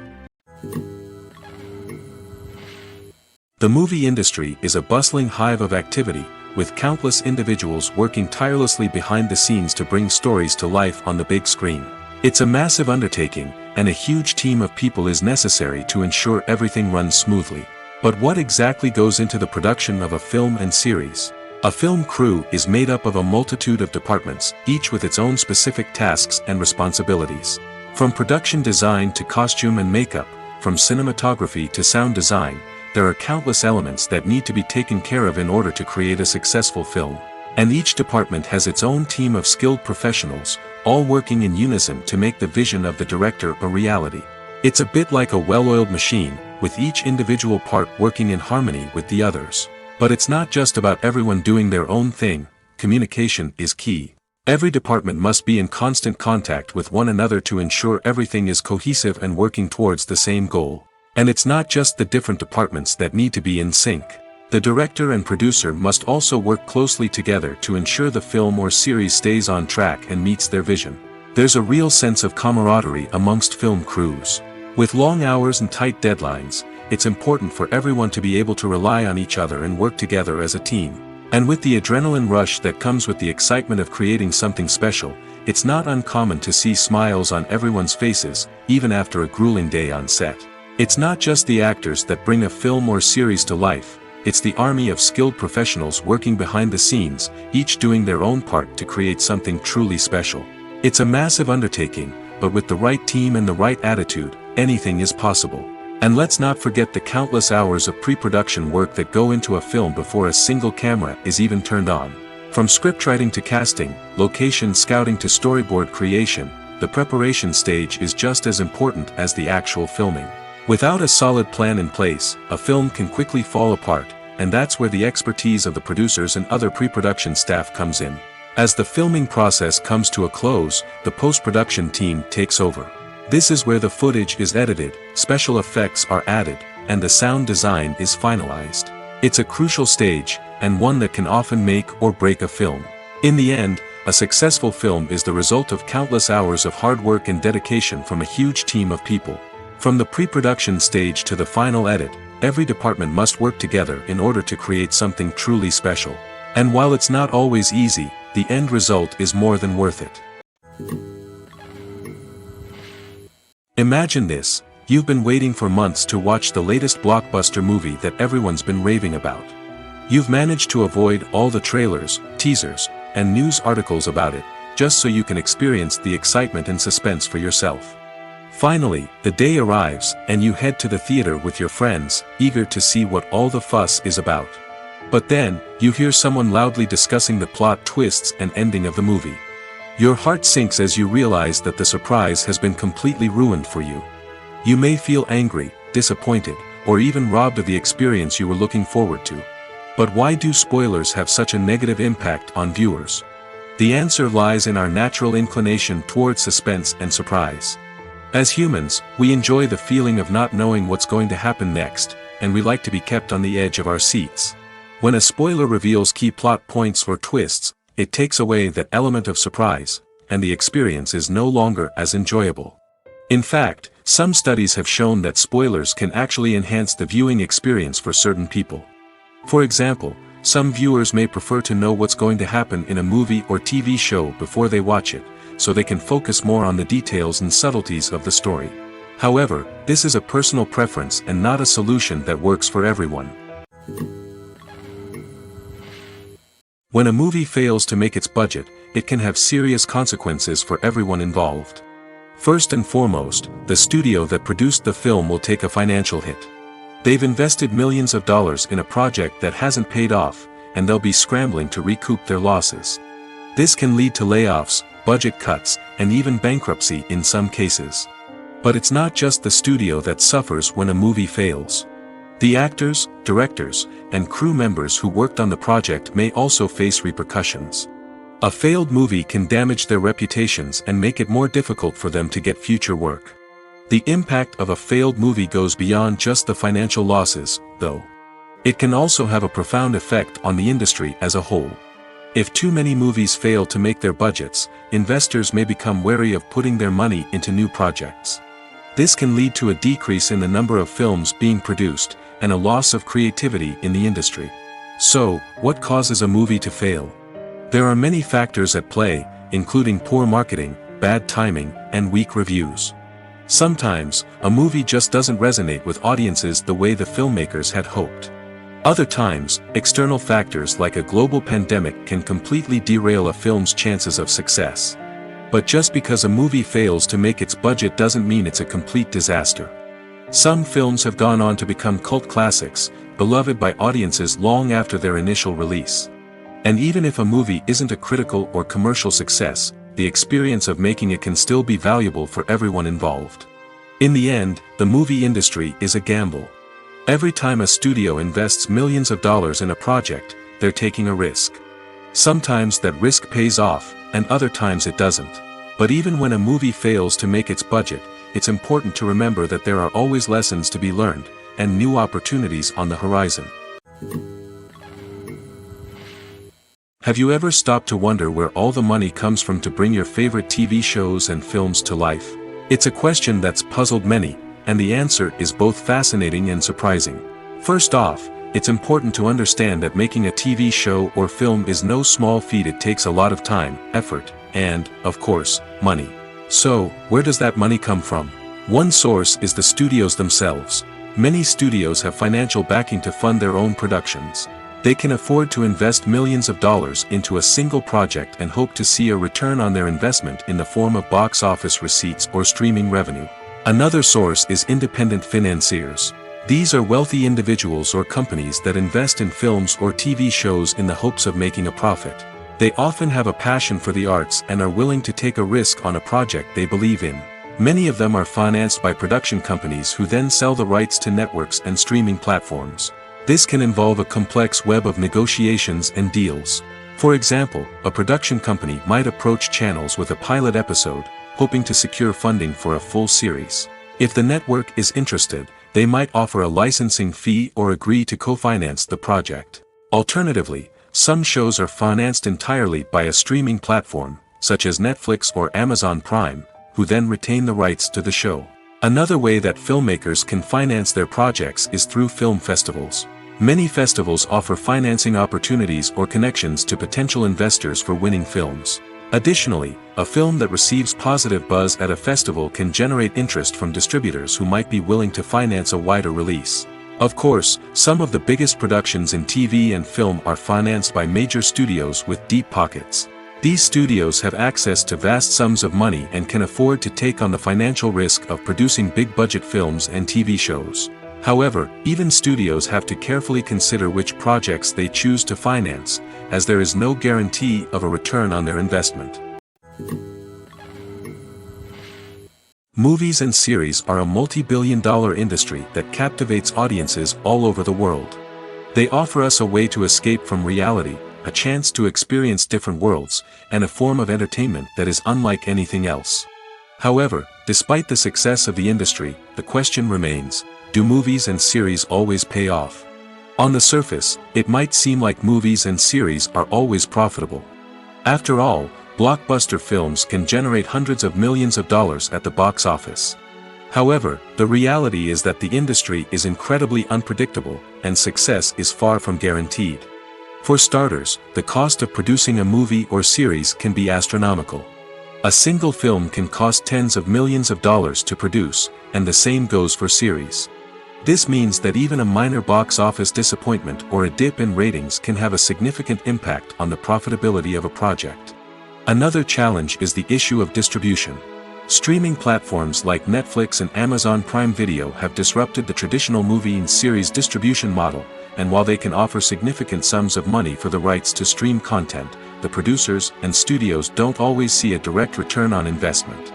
The movie industry is a bustling hive of activity, with countless individuals working tirelessly behind the scenes to bring stories to life on the big screen. It's a massive undertaking, and a huge team of people is necessary to ensure everything runs smoothly. But what exactly goes into the production of a film and series? A film crew is made up of a multitude of departments, each with its own specific tasks and responsibilities. From production design to costume and makeup, from cinematography to sound design, there are countless elements that need to be taken care of in order to create a successful film. And each department has its own team of skilled professionals, all working in unison to make the vision of the director a reality. It's a bit like a well-oiled machine, with each individual part working in harmony with the others. But it's not just about everyone doing their own thing. Communication is key. Every department must be in constant contact with one another to ensure everything is cohesive and working towards the same goal. And it's not just the different departments that need to be in sync. The director and producer must also work closely together to ensure the film or series stays on track and meets their vision. There's a real sense of camaraderie amongst film crews. With long hours and tight deadlines, it's important for everyone to be able to rely on each other and work together as a team. And with the adrenaline rush that comes with the excitement of creating something special, it's not uncommon to see smiles on everyone's faces, even after a grueling day on set. It's not just the actors that bring a film or series to life, it's the army of skilled professionals working behind the scenes, each doing their own part to create something truly special. It's a massive undertaking, but with the right team and the right attitude, anything is possible. And let's not forget the countless hours of pre-production work that go into a film before a single camera is even turned on. From scriptwriting to casting, location scouting to storyboard creation, the preparation stage is just as important as the actual filming. Without a solid plan in place, a film can quickly fall apart, and that's where the expertise of the producers and other pre-production staff comes in. As the filming process comes to a close, the post-production team takes over. This is where the footage is edited, special effects are added, and the sound design is finalized. It's a crucial stage, and one that can often make or break a film. In the end, a successful film is the result of countless hours of hard work and dedication from a huge team of people. From the pre-production stage to the final edit, every department must work together in order to create something truly special. And while it's not always easy, the end result is more than worth it. Imagine this, you've been waiting for months to watch the latest blockbuster movie that everyone's been raving about. You've managed to avoid all the trailers, teasers, and news articles about it, just so you can experience the excitement and suspense for yourself. Finally, the day arrives, and you head to the theater with your friends, eager to see what all the fuss is about. But then, you hear someone loudly discussing the plot twists and ending of the movie. Your heart sinks as you realize that the surprise has been completely ruined for you. You may feel angry, disappointed, or even robbed of the experience you were looking forward to. But why do spoilers have such a negative impact on viewers? The answer lies in our natural inclination toward suspense and surprise. As humans, we enjoy the feeling of not knowing what's going to happen next, and we like to be kept on the edge of our seats. When a spoiler reveals key plot points or twists, it takes away that element of surprise, and the experience is no longer as enjoyable. In fact, some studies have shown that spoilers can actually enhance the viewing experience for certain people. For example, some viewers may prefer to know what's going to happen in a movie or TV show before they watch it, so they can focus more on the details and subtleties of the story. However, this is a personal preference and not a solution that works for everyone. When a movie fails to make its budget, it can have serious consequences for everyone involved. First and foremost, the studio that produced the film will take a financial hit. They've invested millions of dollars in a project that hasn't paid off, and they'll be scrambling to recoup their losses. This can lead to layoffs, budget cuts, and even bankruptcy in some cases. But it's not just the studio that suffers when a movie fails. The actors, directors, and crew members who worked on the project may also face repercussions. A failed movie can damage their reputations and make it more difficult for them to get future work. The impact of a failed movie goes beyond just the financial losses, though. It can also have a profound effect on the industry as a whole. If too many movies fail to make their budgets, investors may become wary of putting their money into new projects. This can lead to a decrease in the number of films being produced, and a loss of creativity in the industry. So, what causes a movie to fail? There are many factors at play, including poor marketing, bad timing, and weak reviews. Sometimes, a movie just doesn't resonate with audiences the way the filmmakers had hoped. Other times, external factors like a global pandemic can completely derail a film's chances of success. But just because a movie fails to make its budget doesn't mean it's a complete disaster. Some films have gone on to become cult classics, beloved by audiences long after their initial release. And even if a movie isn't a critical or commercial success, the experience of making it can still be valuable for everyone involved. In the end, the movie industry is a gamble. Every time a studio invests millions of dollars in a project, they're taking a risk. Sometimes that risk pays off, and other times it doesn't. But even when a movie fails to make its budget, it's important to remember that there are always lessons to be learned, and new opportunities on the horizon. Have you ever stopped to wonder where all the money comes from to bring your favorite TV shows and films to life? It's a question that's puzzled many, and the answer is both fascinating and surprising. First off, it's important to understand that making a TV show or film is no small feat. It takes a lot of time, effort, and, of course, money. So, where does that money come from? One source is the studios themselves. Many studios have financial backing to fund their own productions. They can afford to invest millions of dollars into a single project and hope to see a return on their investment in the form of box office receipts or streaming revenue. Another source is independent financiers. These are wealthy individuals or companies that invest in films or TV shows in the hopes of making a profit. They often have a passion for the arts and are willing to take a risk on a project they believe in. Many of them are financed by production companies who then sell the rights to networks and streaming platforms. This can involve a complex web of negotiations and deals. For example, a production company might approach channels with a pilot episode, hoping to secure funding for a full series. If the network is interested, they might offer a licensing fee or agree to co-finance the project. Alternatively, some shows are financed entirely by a streaming platform, such as Netflix or Amazon Prime, who then retain the rights to the show. Another way that filmmakers can finance their projects is through film festivals. Many festivals offer financing opportunities or connections to potential investors for winning films. Additionally, a film that receives positive buzz at a festival can generate interest from distributors who might be willing to finance a wider release. Of course, some of the biggest productions in TV and film are financed by major studios with deep pockets. These studios have access to vast sums of money and can afford to take on the financial risk of producing big-budget films and TV shows. However, even studios have to carefully consider which projects they choose to finance, as there is no guarantee of a return on their investment. Movies and series are a multi-billion-dollar industry that captivates audiences all over the world. They offer us a way to escape from reality, a chance to experience different worlds, and a form of entertainment that is unlike anything else. However, despite the success of the industry, the question remains, do movies and series always pay off? On the surface, it might seem like movies and series are always profitable. After all, blockbuster films can generate hundreds of millions of dollars at the box office. However, the reality is that the industry is incredibly unpredictable, and success is far from guaranteed. For starters, the cost of producing a movie or series can be astronomical. A single film can cost tens of millions of dollars to produce, and the same goes for series. This means that even a minor box office disappointment or a dip in ratings can have a significant impact on the profitability of a project. Another challenge is the issue of distribution. Streaming platforms like Netflix and Amazon Prime Video have disrupted the traditional movie and series distribution model, and while they can offer significant sums of money for the rights to stream content, the producers and studios don't always see a direct return on investment.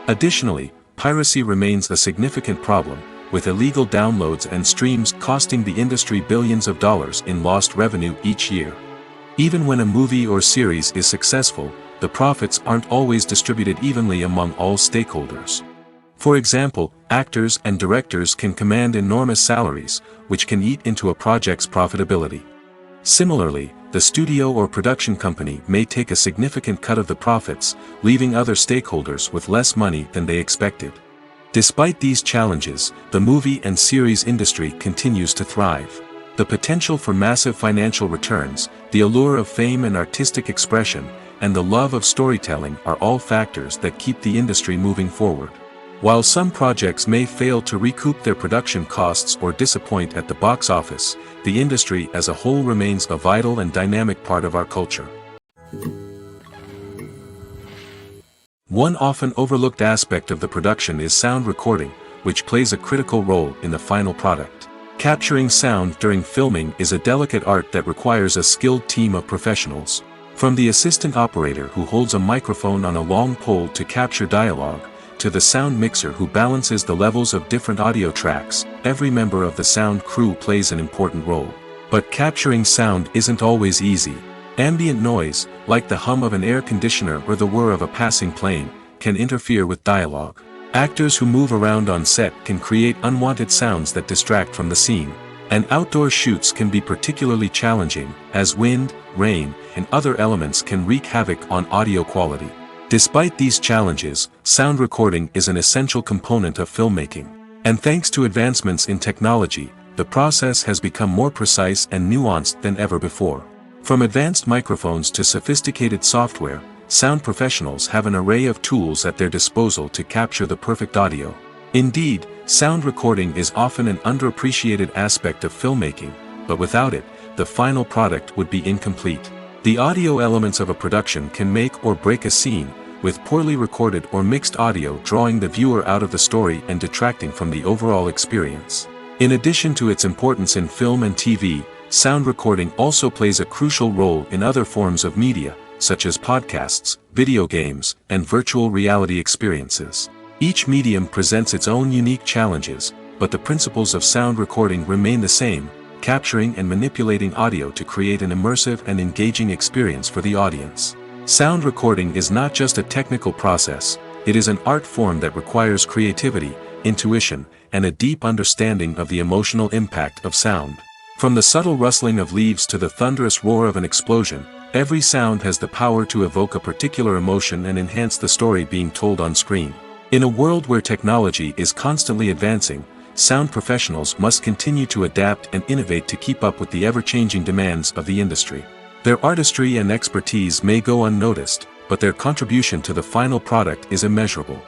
Additionally, piracy remains a significant problem, with illegal downloads and streams costing the industry billions of dollars in lost revenue each year. Even when a movie or series is successful, the profits aren't always distributed evenly among all stakeholders. For example, actors and directors can command enormous salaries, which can eat into a project's profitability. Similarly, the studio or production company may take a significant cut of the profits, leaving other stakeholders with less money than they expected. Despite these challenges, the movie and series industry continues to thrive. The potential for massive financial returns, the allure of fame and artistic expression, and the love of storytelling are all factors that keep the industry moving forward. While some projects may fail to recoup their production costs or disappoint at the box office, the industry as a whole remains a vital and dynamic part of our culture. One often overlooked aspect of the production is sound recording, which plays a critical role in the final product. Capturing sound during filming is a delicate art that requires a skilled team of professionals. From the assistant operator who holds a microphone on a long pole to capture dialogue, to the sound mixer who balances the levels of different audio tracks, every member of the sound crew plays an important role. But capturing sound isn't always easy. Ambient noise, like the hum of an air conditioner or the whir of a passing plane, can interfere with dialogue. Actors who move around on set can create unwanted sounds that distract from the scene. And outdoor shoots can be particularly challenging, as wind, rain, and other elements can wreak havoc on audio quality. Despite these challenges, sound recording is an essential component of filmmaking. And thanks to advancements in technology, the process has become more precise and nuanced than ever before. From advanced microphones to sophisticated software, sound professionals have an array of tools at their disposal to capture the perfect audio. Indeed, sound recording is often an underappreciated aspect of filmmaking, but without it, the final product would be incomplete. The audio elements of a production can make or break a scene, with poorly recorded or mixed audio drawing the viewer out of the story and detracting from the overall experience. In addition to its importance in film and TV, sound recording also plays a crucial role in other forms of media, such as podcasts, video games, and virtual reality experiences. Each medium presents its own unique challenges, but the principles of sound recording remain the same, capturing and manipulating audio to create an immersive and engaging experience for the audience. Sound recording is not just a technical process, it is an art form that requires creativity, intuition, and a deep understanding of the emotional impact of sound. From the subtle rustling of leaves to the thunderous roar of an explosion, every sound has the power to evoke a particular emotion and enhance the story being told on screen. In a world where technology is constantly advancing, sound professionals must continue to adapt and innovate to keep up with the ever-changing demands of the industry. Their artistry and expertise may go unnoticed, but their contribution to the final product is immeasurable.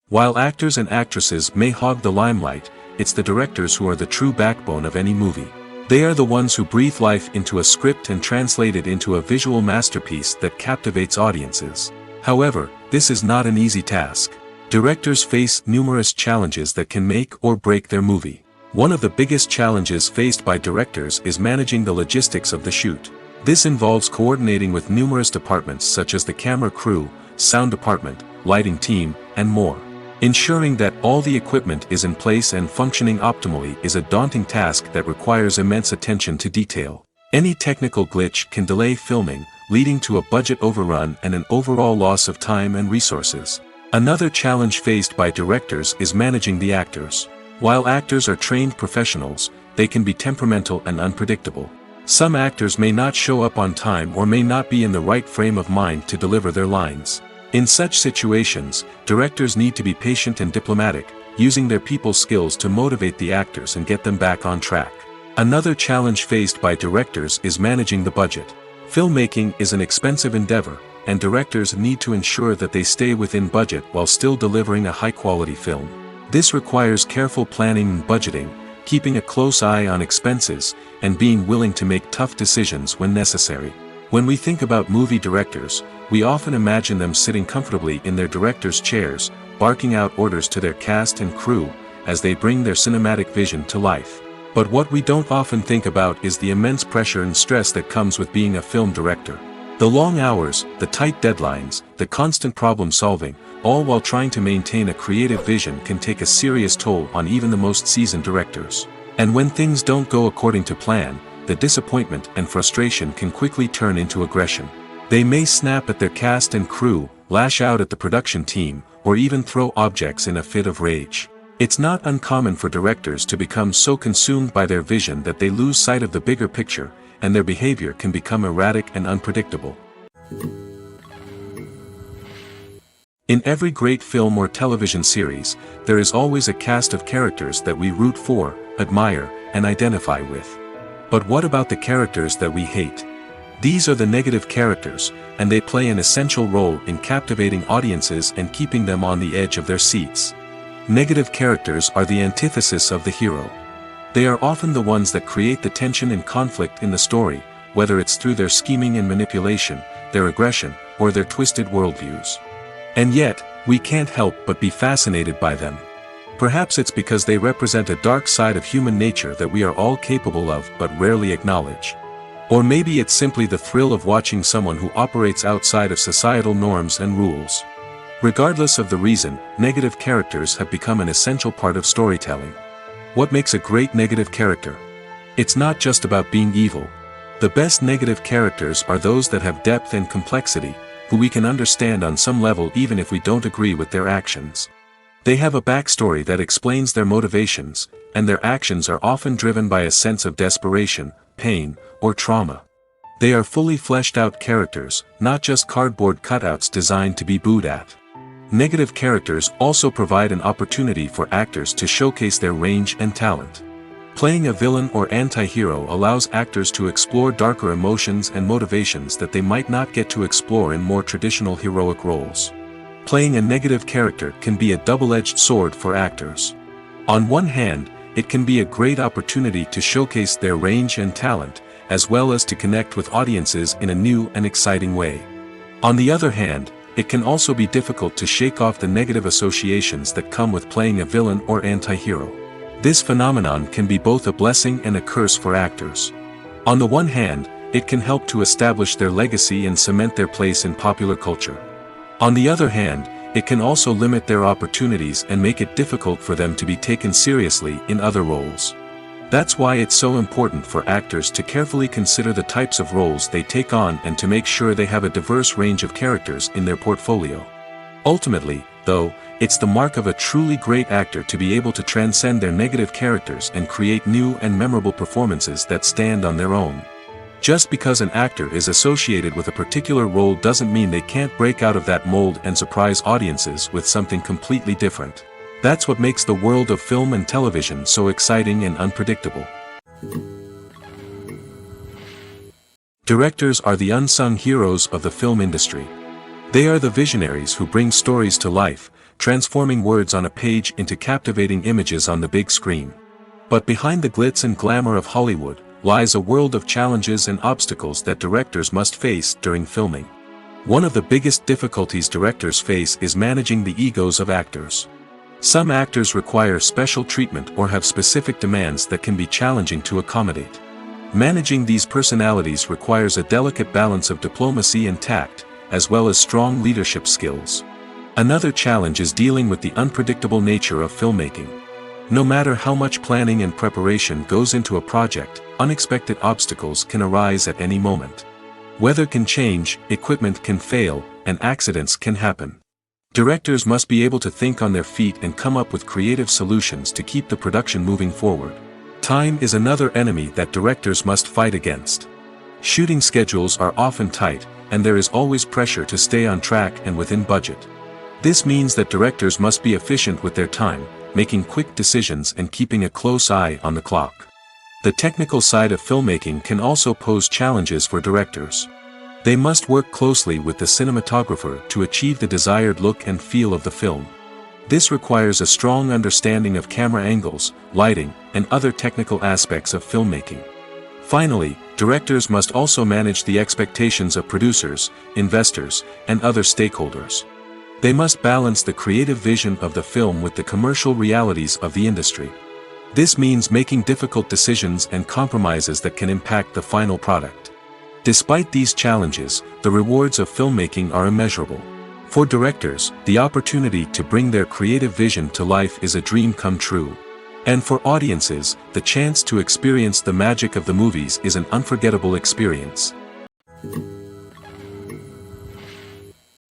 While actors and actresses may hog the limelight, it's the directors who are the true backbone of any movie. They are the ones who breathe life into a script and translate it into a visual masterpiece that captivates audiences. However, this is not an easy task. Directors face numerous challenges that can make or break their movie. One of the biggest challenges faced by directors is managing the logistics of the shoot. This involves coordinating with numerous departments such as the camera crew, sound department, lighting team, and more. Ensuring that all the equipment is in place and functioning optimally is a daunting task that requires immense attention to detail. Any technical glitch can delay filming, leading to a budget overrun and an overall loss of time and resources. Another challenge faced by directors is managing the actors. While actors are trained professionals, they can be temperamental and unpredictable. Some actors may not show up on time or may not be in the right frame of mind to deliver their lines. In such situations, directors need to be patient and diplomatic, using their people skills to motivate the actors and get them back on track. Another challenge faced by directors is managing the budget. Filmmaking is an expensive endeavor, and directors need to ensure that they stay within budget while still delivering a high-quality film. This requires careful planning and budgeting, keeping a close eye on expenses, and being willing to make tough decisions when necessary. When we think about movie directors, we often imagine them sitting comfortably in their director's chairs, barking out orders to their cast and crew, as they bring their cinematic vision to life. But what we don't often think about is the immense pressure and stress that comes with being a film director. The long hours, the tight deadlines, the constant problem solving, all while trying to maintain a creative vision can take a serious toll on even the most seasoned directors. And when things don't go according to plan, the disappointment and frustration can quickly turn into aggression. They may snap at their cast and crew, lash out at the production team, or even throw objects in a fit of rage. It's not uncommon for directors to become so consumed by their vision that they lose sight of the bigger picture, and their behavior can become erratic and unpredictable. In every great film or television series, there is always a cast of characters that we root for, admire, and identify with. But what about the characters that we hate? These are the negative characters, and they play an essential role in captivating audiences and keeping them on the edge of their seats. Negative characters are the antithesis of the hero. They are often the ones that create the tension and conflict in the story, whether it's through their scheming and manipulation, their aggression, or their twisted worldviews. And yet, we can't help but be fascinated by them. Perhaps it's because they represent a dark side of human nature that we are all capable of but rarely acknowledge. Or maybe it's simply the thrill of watching someone who operates outside of societal norms and rules. Regardless of the reason, negative characters have become an essential part of storytelling. What makes a great negative character? It's not just about being evil. The best negative characters are those that have depth and complexity, who we can understand on some level even if we don't agree with their actions. They have a backstory that explains their motivations, and their actions are often driven by a sense of desperation, pain, or trauma. They are fully fleshed out characters, not just cardboard cutouts designed to be booed at. Negative characters also provide an opportunity for actors to showcase their range and talent. Playing a villain or anti-hero allows actors to explore darker emotions and motivations that they might not get to explore in more traditional heroic roles. Playing a negative character can be a double-edged sword for actors. On one hand, it can be a great opportunity to showcase their range and talent, as well as to connect with audiences in a new and exciting way. On the other hand, it can also be difficult to shake off the negative associations that come with playing a villain or anti-hero. This phenomenon can be both a blessing and a curse for actors. On the one hand, it can help to establish their legacy and cement their place in popular culture. On the other hand, it can also limit their opportunities and make it difficult for them to be taken seriously in other roles. That's why it's so important for actors to carefully consider the types of roles they take on and to make sure they have a diverse range of characters in their portfolio. Ultimately, though, it's the mark of a truly great actor to be able to transcend their negative characters and create new and memorable performances that stand on their own. Just because an actor is associated with a particular role doesn't mean they can't break out of that mold and surprise audiences with something completely different. That's what makes the world of film and television so exciting and unpredictable. Directors are the unsung heroes of the film industry. They are the visionaries who bring stories to life, transforming words on a page into captivating images on the big screen. But behind the glitz and glamour of Hollywood lies a world of challenges and obstacles that directors must face during filming. One of the biggest difficulties directors face is managing the egos of actors. Some actors require special treatment or have specific demands that can be challenging to accommodate. Managing these personalities requires a delicate balance of diplomacy and tact, as well as strong leadership skills. Another challenge is dealing with the unpredictable nature of filmmaking. No matter how much planning and preparation goes into a project, unexpected obstacles can arise at any moment. Weather can change, equipment can fail, and accidents can happen. Directors must be able to think on their feet and come up with creative solutions to keep the production moving forward. Time is another enemy that directors must fight against. Shooting schedules are often tight, and there is always pressure to stay on track and within budget. This means that directors must be efficient with their time, making quick decisions and keeping a close eye on the clock. The technical side of filmmaking can also pose challenges for directors. They must work closely with the cinematographer to achieve the desired look and feel of the film. This requires a strong understanding of camera angles, lighting, and other technical aspects of filmmaking. Finally, directors must also manage the expectations of producers, investors, and other stakeholders. They must balance the creative vision of the film with the commercial realities of the industry. This means making difficult decisions and compromises that can impact the final product. Despite these challenges, the rewards of filmmaking are immeasurable. For directors, the opportunity to bring their creative vision to life is a dream come true. And for audiences, the chance to experience the magic of the movies is an unforgettable experience.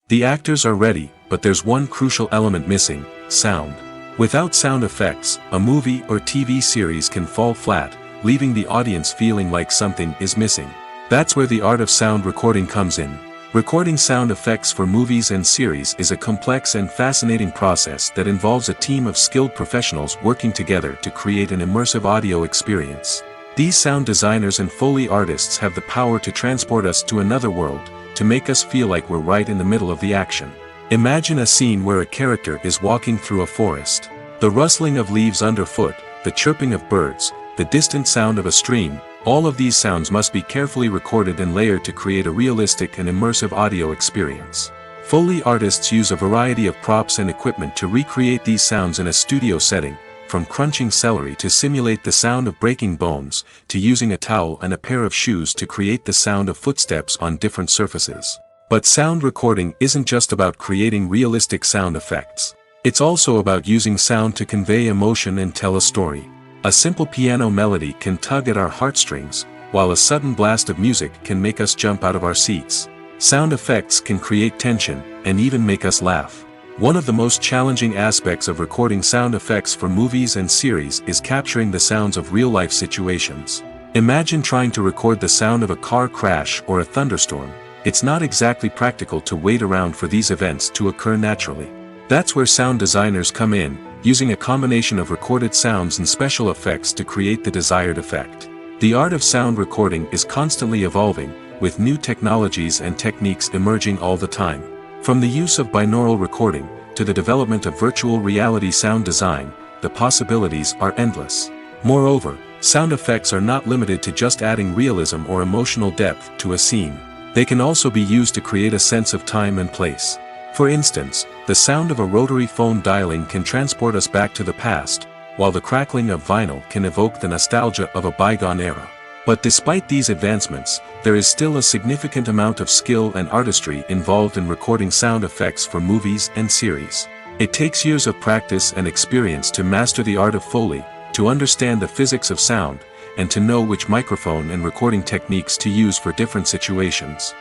The actors are ready, but there's one crucial element missing: sound. Without sound effects, a movie or TV series can fall flat, leaving the audience feeling like something is missing. That's where the art of sound recording comes in. Recording sound effects for movies and series is a complex and fascinating process that involves a team of skilled professionals working together to create an immersive audio experience. These sound designers and Foley artists have the power to transport us to another world, to make us feel like we're right in the middle of the action. Imagine a scene where a character is walking through a forest. The rustling of leaves underfoot, the chirping of birds, the distant sound of a stream, all of these sounds must be carefully recorded and layered to create a realistic and immersive audio experience. Foley artists use a variety of props and equipment to recreate these sounds in a studio setting, from crunching celery to simulate the sound of breaking bones, to using a towel and a pair of shoes to create the sound of footsteps on different surfaces. But sound recording isn't just about creating realistic sound effects. It's also about using sound to convey emotion and tell a story. A simple piano melody can tug at our heartstrings, while a sudden blast of music can make us jump out of our seats. Sound effects can create tension, and even make us laugh. One of the most challenging aspects of recording sound effects for movies and series is capturing the sounds of real-life situations. Imagine trying to record the sound of a car crash or a thunderstorm. It's not exactly practical to wait around for these events to occur naturally. That's where sound designers come in, using a combination of recorded sounds and special effects to create the desired effect. The art of sound recording is constantly evolving, with new technologies and techniques emerging all the time. From the use of binaural recording, to the development of virtual reality sound design, the possibilities are endless. Moreover, sound effects are not limited to just adding realism or emotional depth to a scene. They can also be used to create a sense of time and place. For instance, the sound of a rotary phone dialing can transport us back to the past, while the crackling of vinyl can evoke the nostalgia of a bygone era. But despite these advancements, there is still a significant amount of skill and artistry involved in recording sound effects for movies and series. It takes years of practice and experience to master the art of Foley, to understand the physics of sound, and to know which microphone and recording techniques to use for different situations.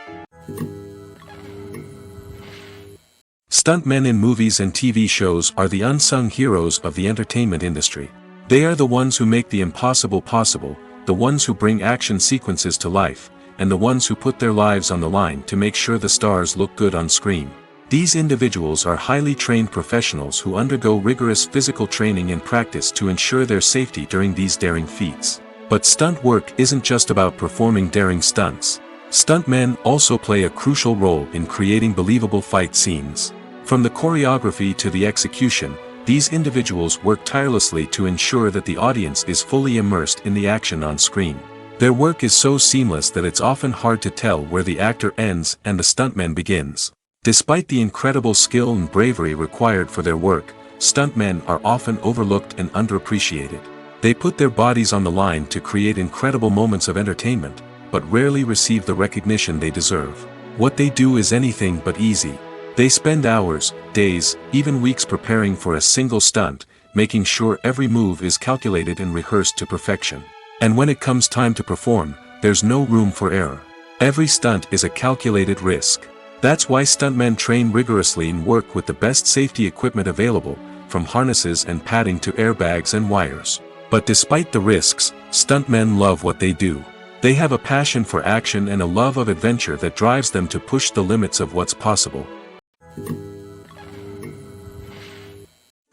Stuntmen in movies and TV shows are the unsung heroes of the entertainment industry. They are the ones who make the impossible possible, the ones who bring action sequences to life, and the ones who put their lives on the line to make sure the stars look good on screen. These individuals are highly trained professionals who undergo rigorous physical training and practice to ensure their safety during these daring feats. But stunt work isn't just about performing daring stunts. Stuntmen also play a crucial role in creating believable fight scenes. From the choreography to the execution, these individuals work tirelessly to ensure that the audience is fully immersed in the action on screen. Their work is so seamless that it's often hard to tell where the actor ends and the stuntman begins. Despite the incredible skill and bravery required for their work, stuntmen are often overlooked and underappreciated. They put their bodies on the line to create incredible moments of entertainment, but rarely receive the recognition they deserve. What they do is anything but easy. They spend hours, days, even weeks preparing for a single stunt, making sure every move is calculated and rehearsed to perfection. And when it comes time to perform, there's no room for error. Every stunt is a calculated risk. That's why stuntmen train rigorously and work with the best safety equipment available, from harnesses and padding to airbags and wires. But despite the risks, stuntmen love what they do. They have a passion for action and a love of adventure that drives them to push the limits of what's possible.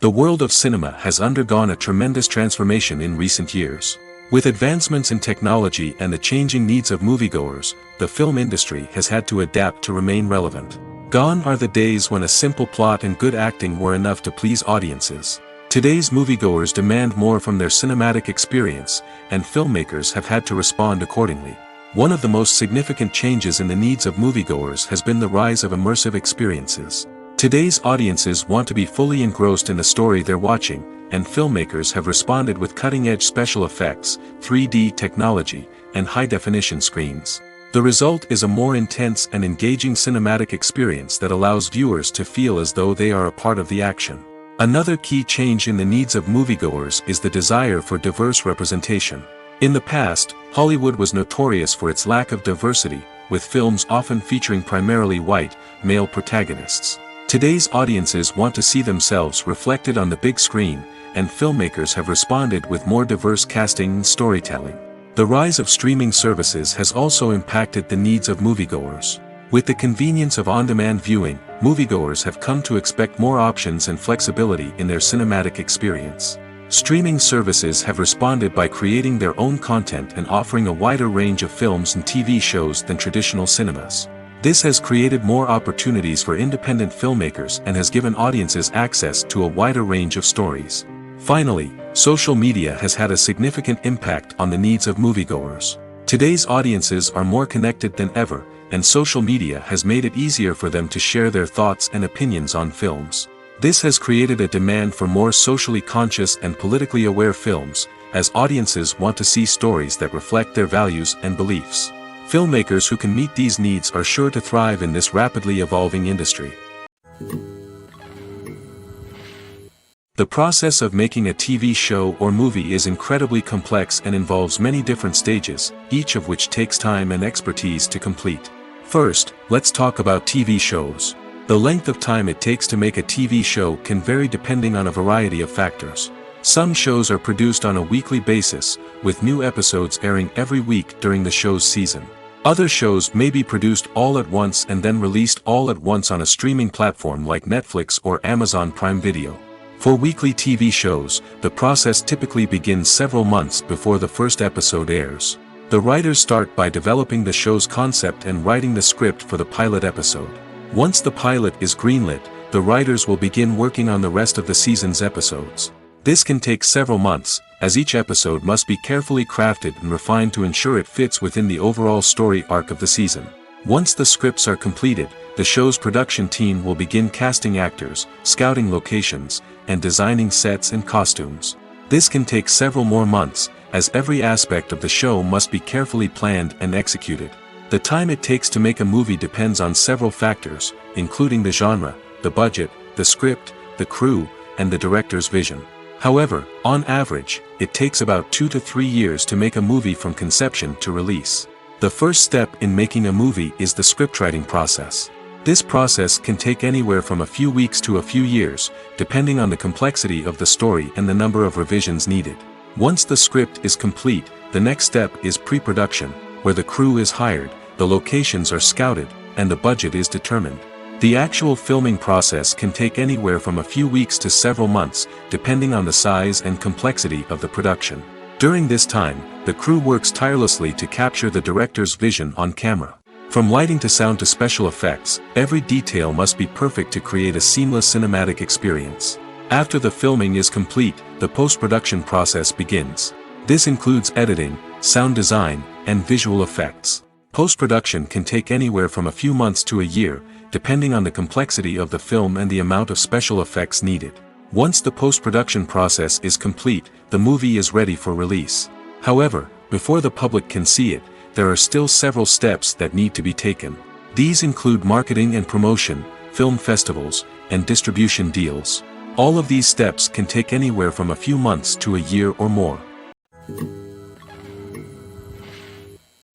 The world of cinema has undergone a tremendous transformation in recent years. With advancements in technology and the changing needs of moviegoers, the film industry has had to adapt to remain relevant. Gone are the days when a simple plot and good acting were enough to please audiences. Today's moviegoers demand more from their cinematic experience, and filmmakers have had to respond accordingly. One of the most significant changes in the needs of moviegoers has been the rise of immersive experiences. Today's audiences want to be fully engrossed in the story they're watching, and filmmakers have responded with cutting-edge special effects, 3D technology, and high-definition screens. The result is a more intense and engaging cinematic experience that allows viewers to feel as though they are a part of the action. Another key change in the needs of moviegoers is the desire for diverse representation. In the past, Hollywood was notorious for its lack of diversity, with films often featuring primarily white, male protagonists. Today's audiences want to see themselves reflected on the big screen, and filmmakers have responded with more diverse casting and storytelling. The rise of streaming services has also impacted the needs of moviegoers. With the convenience of on-demand viewing, moviegoers have come to expect more options and flexibility in their cinematic experience. Streaming services have responded by creating their own content and offering a wider range of films and TV shows than traditional cinemas. This has created more opportunities for independent filmmakers and has given audiences access to a wider range of stories. Finally, social media has had a significant impact on the needs of moviegoers. Today's audiences are more connected than ever, and social media has made it easier for them to share their thoughts and opinions on films. This has created a demand for more socially conscious and politically aware films, as audiences want to see stories that reflect their values and beliefs. Filmmakers who can meet these needs are sure to thrive in this rapidly evolving industry. The process of making a TV show or movie is incredibly complex and involves many different stages, each of which takes time and expertise to complete. First, let's talk about TV shows. The length of time it takes to make a TV show can vary depending on a variety of factors. Some shows are produced on a weekly basis, with new episodes airing every week during the show's season. Other shows may be produced all at once and then released all at once on a streaming platform like Netflix or Amazon Prime Video. For weekly TV shows, the process typically begins several months before the first episode airs. The writers start by developing the show's concept and writing the script for the pilot episode. Once the pilot is greenlit, the writers will begin working on the rest of the season's episodes. This can take several months, as each episode must be carefully crafted and refined to ensure it fits within the overall story arc of the season. Once the scripts are completed, the show's production team will begin casting actors, scouting locations, and designing sets and costumes. This can take several more months, as every aspect of the show must be carefully planned and executed. The time it takes to make a movie depends on several factors, including the genre, the budget, the script, the crew, and the director's vision. However, on average, it takes about 2 to 3 years to make a movie from conception to release. The first step in making a movie is the scriptwriting process. This process can take anywhere from a few weeks to a few years, depending on the complexity of the story and the number of revisions needed. Once the script is complete, the next step is pre-production, where the crew is hired, the locations are scouted, and the budget is determined. The actual filming process can take anywhere from a few weeks to several months, depending on the size and complexity of the production. During this time, the crew works tirelessly to capture the director's vision on camera. From lighting to sound to special effects, every detail must be perfect to create a seamless cinematic experience. After the filming is complete, the post-production process begins. This includes editing, sound design, and visual effects. Post-production can take anywhere from a few months to a year, depending on the complexity of the film and the amount of special effects needed. Once the post-production process is complete, the movie is ready for release. However, before the public can see it, there are still several steps that need to be taken. These include marketing and promotion, film festivals, and distribution deals. All of these steps can take anywhere from a few months to a year or more.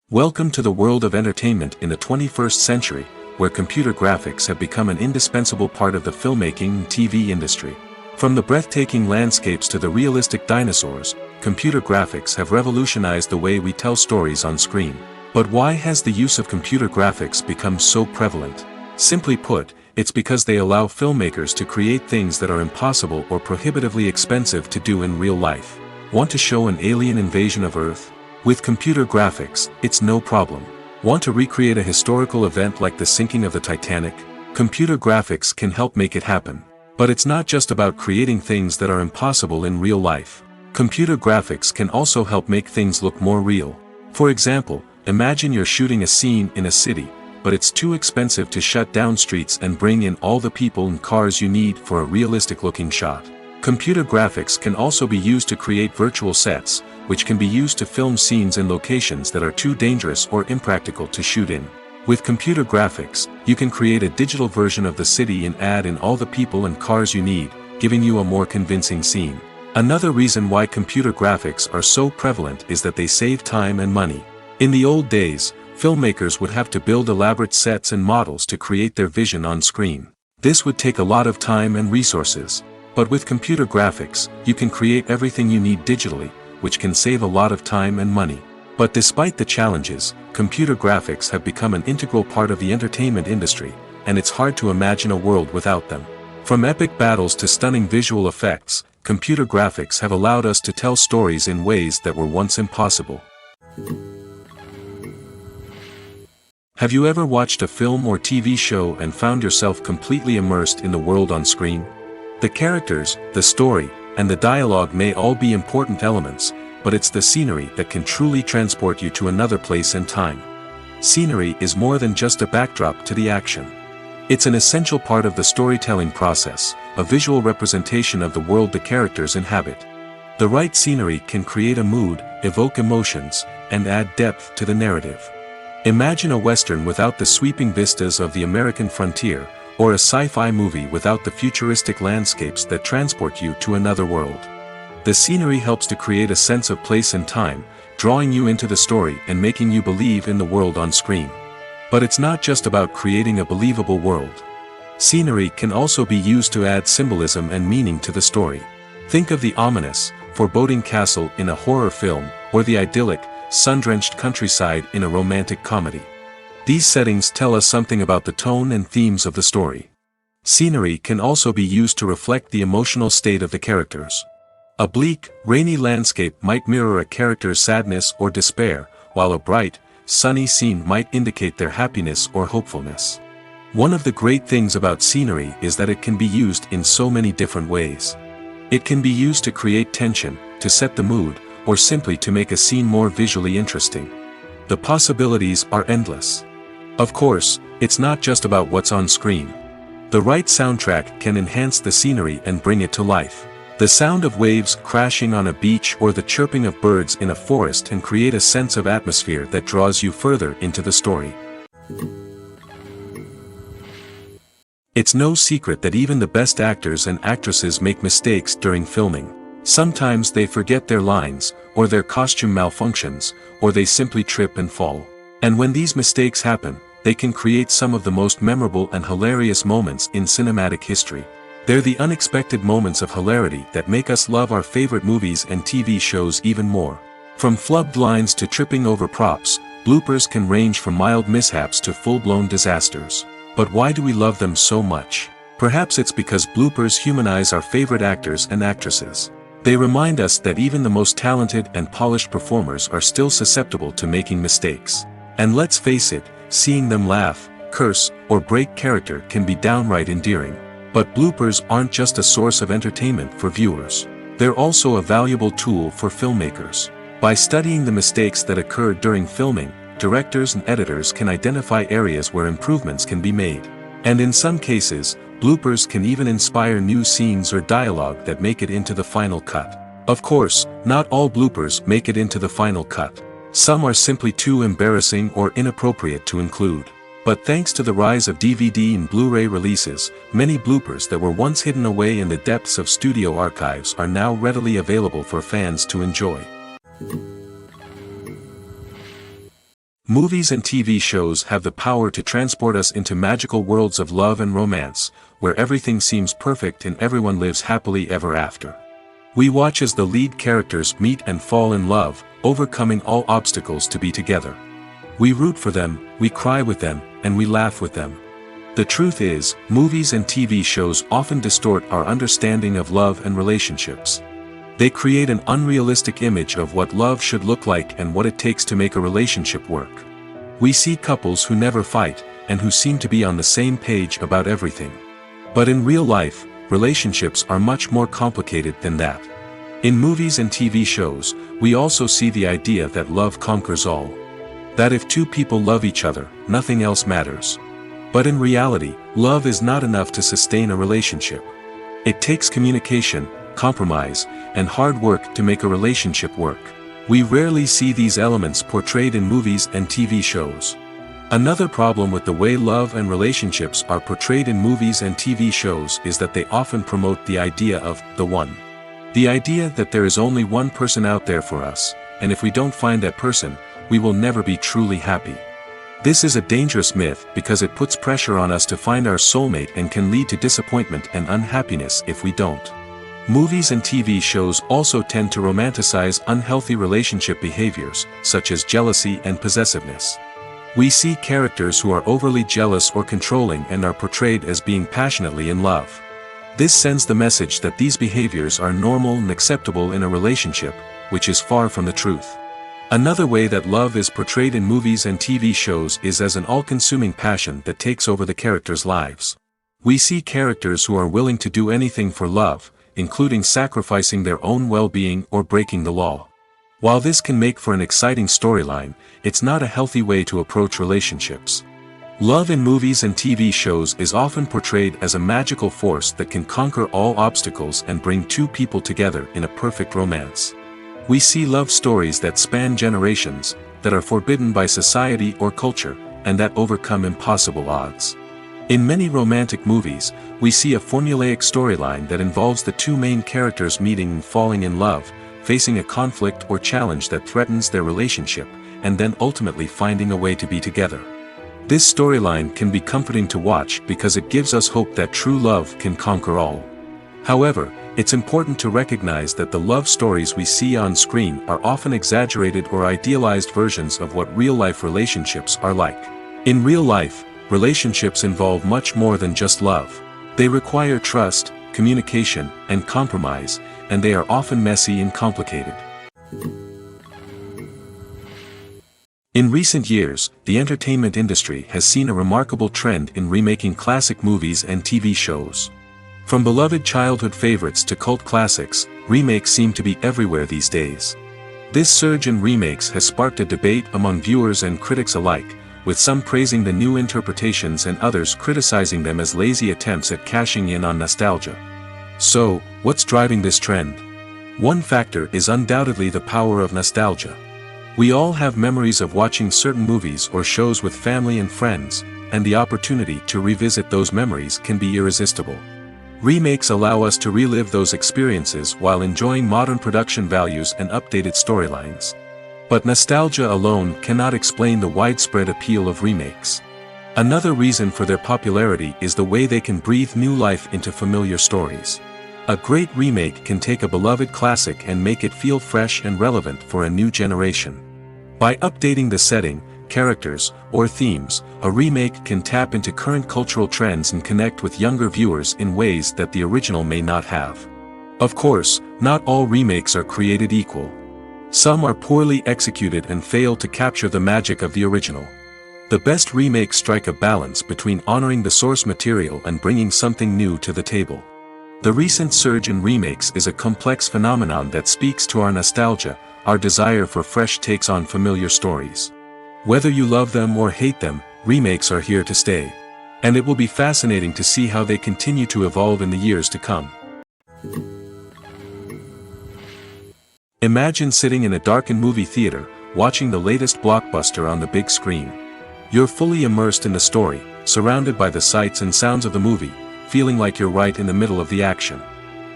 Welcome to the world of entertainment in the 21st century, where computer graphics have become an indispensable part of the filmmaking and TV industry. From the breathtaking landscapes to the realistic dinosaurs, computer graphics have revolutionized the way we tell stories on screen. But why has the use of computer graphics become so prevalent? Simply put, it's because they allow filmmakers to create things that are impossible or prohibitively expensive to do in real life. Want to show an alien invasion of Earth? With computer graphics, it's no problem. Want to recreate a historical event like the sinking of the Titanic? Computer graphics can help make it happen. But it's not just about creating things that are impossible in real life. Computer graphics can also help make things look more real. For example, imagine you're shooting a scene in a city, but it's too expensive to shut down streets and bring in all the people and cars you need for a realistic-looking shot. Computer graphics can also be used to create virtual sets, which can be used to film scenes in locations that are too dangerous or impractical to shoot in. With computer graphics, you can create a digital version of the city and add in all the people and cars you need, giving you a more convincing scene. Another reason why computer graphics are so prevalent is that they save time and money. In the old days, filmmakers would have to build elaborate sets and models to create their vision on screen. This would take a lot of time and resources. But with computer graphics, you can create everything you need digitally, which can save a lot of time and money. But despite the challenges, computer graphics have become an integral part of the entertainment industry, and it's hard to imagine a world without them. From epic battles to stunning visual effects, computer graphics have allowed us to tell stories in ways that were once impossible. Have you ever watched a film or TV show and found yourself completely immersed in the world on screen? The characters, the story, and the dialogue may all be important elements, but it's the scenery that can truly transport you to another place and time. Scenery is more than just a backdrop to the action. It's an essential part of the storytelling process, a visual representation of the world the characters inhabit. The right scenery can create a mood, evoke emotions, and add depth to the narrative. Imagine a Western without the sweeping vistas of the American frontier, or a sci-fi movie without the futuristic landscapes that transport you to another world. The scenery helps to create a sense of place and time, drawing you into the story and making you believe in the world on screen. But it's not just about creating a believable world. Scenery can also be used to add symbolism and meaning to the story. Think of the ominous, foreboding castle in a horror film, or the idyllic, sun-drenched countryside in a romantic comedy. These settings tell us something about the tone and themes of the story. Scenery can also be used to reflect the emotional state of the characters. A bleak, rainy landscape might mirror a character's sadness or despair, while a bright, sunny scene might indicate their happiness or hopefulness. One of the great things about scenery is that it can be used in so many different ways. It can be used to create tension, to set the mood, or simply to make a scene more visually interesting. The possibilities are endless. Of course, it's not just about what's on screen. The right soundtrack can enhance the scenery and bring it to life. The sound of waves crashing on a beach or the chirping of birds in a forest can create a sense of atmosphere that draws you further into the story. It's no secret that even the best actors and actresses make mistakes during filming. Sometimes they forget their lines, or their costume malfunctions, or they simply trip and fall. And when these mistakes happen, they can create some of the most memorable and hilarious moments in cinematic history. They're the unexpected moments of hilarity that make us love our favorite movies and TV shows even more. From flubbed lines to tripping over props, bloopers can range from mild mishaps to full-blown disasters. But why do we love them so much? Perhaps it's because bloopers humanize our favorite actors and actresses. They remind us that even the most talented and polished performers are still susceptible to making mistakes. And let's face it, seeing them laugh, curse, or break character can be downright endearing. But bloopers aren't just a source of entertainment for viewers. They're also a valuable tool for filmmakers. By studying the mistakes that occurred during filming, directors and editors can identify areas where improvements can be made. And in some cases, bloopers can even inspire new scenes or dialogue that make it into the final cut. Of course, not all bloopers make it into the final cut. Some are simply too embarrassing or inappropriate to include. But thanks to the rise of DVD and Blu-ray releases, many bloopers that were once hidden away in the depths of studio archives are now readily available for fans to enjoy. Movies and TV shows have the power to transport us into magical worlds of love and romance, where everything seems perfect and everyone lives happily ever after. We watch as the lead characters meet and fall in love, overcoming all obstacles to be together. We root for them, we cry with them, and we laugh with them. The truth is, movies and TV shows often distort our understanding of love and relationships. They create an unrealistic image of what love should look like and what it takes to make a relationship work. We see couples who never fight, and who seem to be on the same page about everything. But in real life, relationships are much more complicated than that. In movies and TV shows, we also see the idea that love conquers all. That if two people love each other, nothing else matters. But in reality, love is not enough to sustain a relationship. It takes communication, compromise, and hard work to make a relationship work. We rarely see these elements portrayed in movies and TV shows. Another problem with the way love and relationships are portrayed in movies and TV shows is that they often promote the idea of the one. The idea that there is only one person out there for us, and if we don't find that person, we will never be truly happy. This is a dangerous myth because it puts pressure on us to find our soulmate and can lead to disappointment and unhappiness if we don't. Movies and TV shows also tend to romanticize unhealthy relationship behaviors, such as jealousy and possessiveness. We see characters who are overly jealous or controlling and are portrayed as being passionately in love. This sends the message that these behaviors are normal and acceptable in a relationship, which is far from the truth. Another way that love is portrayed in movies and TV shows is as an all-consuming passion that takes over the characters' lives. We see characters who are willing to do anything for love, including sacrificing their own well-being or breaking the law. While this can make for an exciting storyline, it's not a healthy way to approach relationships. Love in movies and TV shows is often portrayed as a magical force that can conquer all obstacles and bring two people together in a perfect romance. We see love stories that span generations, that are forbidden by society or culture, and that overcome impossible odds. In many romantic movies, we see a formulaic storyline that involves the two main characters meeting and falling in love, facing a conflict or challenge that threatens their relationship, and then ultimately finding a way to be together. This storyline can be comforting to watch because it gives us hope that true love can conquer all. However, it's important to recognize that the love stories we see on screen are often exaggerated or idealized versions of what real-life relationships are like. In real life, relationships involve much more than just love. They require trust, communication, and compromise, and they are often messy and complicated. In recent years, the entertainment industry has seen a remarkable trend in remaking classic movies and TV shows. From beloved childhood favorites to cult classics, remakes seem to be everywhere these days. This surge in remakes has sparked a debate among viewers and critics alike, with some praising the new interpretations and others criticizing them as lazy attempts at cashing in on nostalgia. So, what's driving this trend? One factor is undoubtedly the power of nostalgia. We all have memories of watching certain movies or shows with family and friends, and the opportunity to revisit those memories can be irresistible. Remakes allow us to relive those experiences while enjoying modern production values and updated storylines. But nostalgia alone cannot explain the widespread appeal of remakes. Another reason for their popularity is the way they can breathe new life into familiar stories. A great remake can take a beloved classic and make it feel fresh and relevant for a new generation. By updating the setting, characters, or themes, a remake can tap into current cultural trends and connect with younger viewers in ways that the original may not have. Of course, not all remakes are created equal. Some are poorly executed and fail to capture the magic of the original. The best remakes strike a balance between honoring the source material and bringing something new to the table. The recent surge in remakes is a complex phenomenon that speaks to our nostalgia, our desire for fresh takes on familiar stories. Whether you love them or hate them, remakes are here to stay. And it will be fascinating to see how they continue to evolve in the years to come. Imagine sitting in a darkened movie theater, watching the latest blockbuster on the big screen. You're fully immersed in the story, surrounded by the sights and sounds of the movie, feeling like you're right in the middle of the action.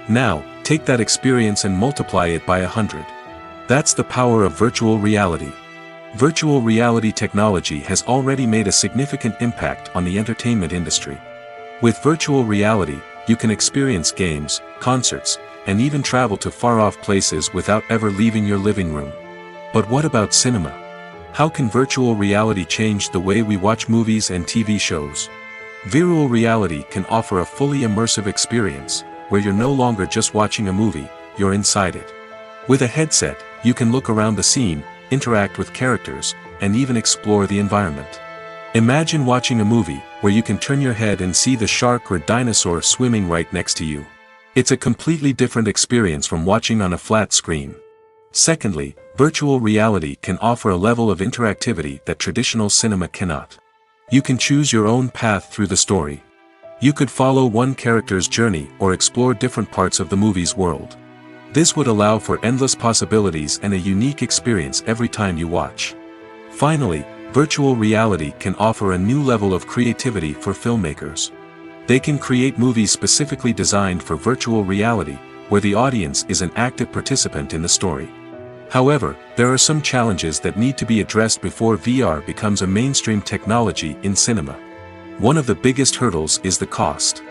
Now, take that experience and multiply it by 100. That's the power of virtual reality. Virtual reality technology has already made a significant impact on the entertainment industry. With virtual reality, you can experience games, concerts, and even travel to far-off places without ever leaving your living room. But what about cinema? How can virtual reality change the way we watch movies and TV shows? Virtual reality can offer a fully immersive experience, where you're no longer just watching a movie, you're inside it. With a headset, you can look around the scene, interact with characters, and even explore the environment. Imagine watching a movie where you can turn your head and see the shark or dinosaur swimming right next to you. It's a completely different experience from watching on a flat screen. Secondly, virtual reality can offer a level of interactivity that traditional cinema cannot. You can choose your own path through the story. You could follow one character's journey or explore different parts of the movie's world. This would allow for endless possibilities and a unique experience every time you watch. Finally, virtual reality can offer a new level of creativity for filmmakers. They can create movies specifically designed for virtual reality, where the audience is an active participant in the story. However, there are some challenges that need to be addressed before VR becomes a mainstream technology in cinema. One of the biggest hurdles is the cost.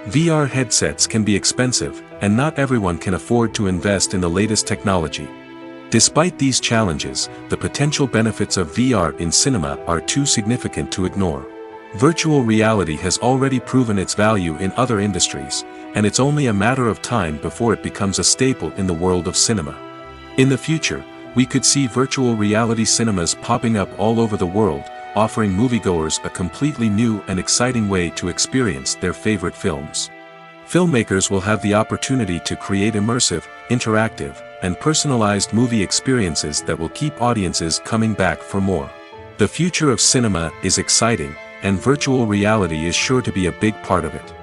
VR headsets can be expensive, and not everyone can afford to invest in the latest technology. Despite these challenges, the potential benefits of VR in cinema are too significant to ignore. Virtual reality has already proven its value in other industries, and it's only a matter of time before it becomes a staple in the world of cinema. In the future, we could see virtual reality cinemas popping up all over the world, offering moviegoers a completely new and exciting way to experience their favorite films. Filmmakers will have the opportunity to create immersive, interactive, and personalized movie experiences that will keep audiences coming back for more. The future of cinema is exciting, and virtual reality is sure to be a big part of it.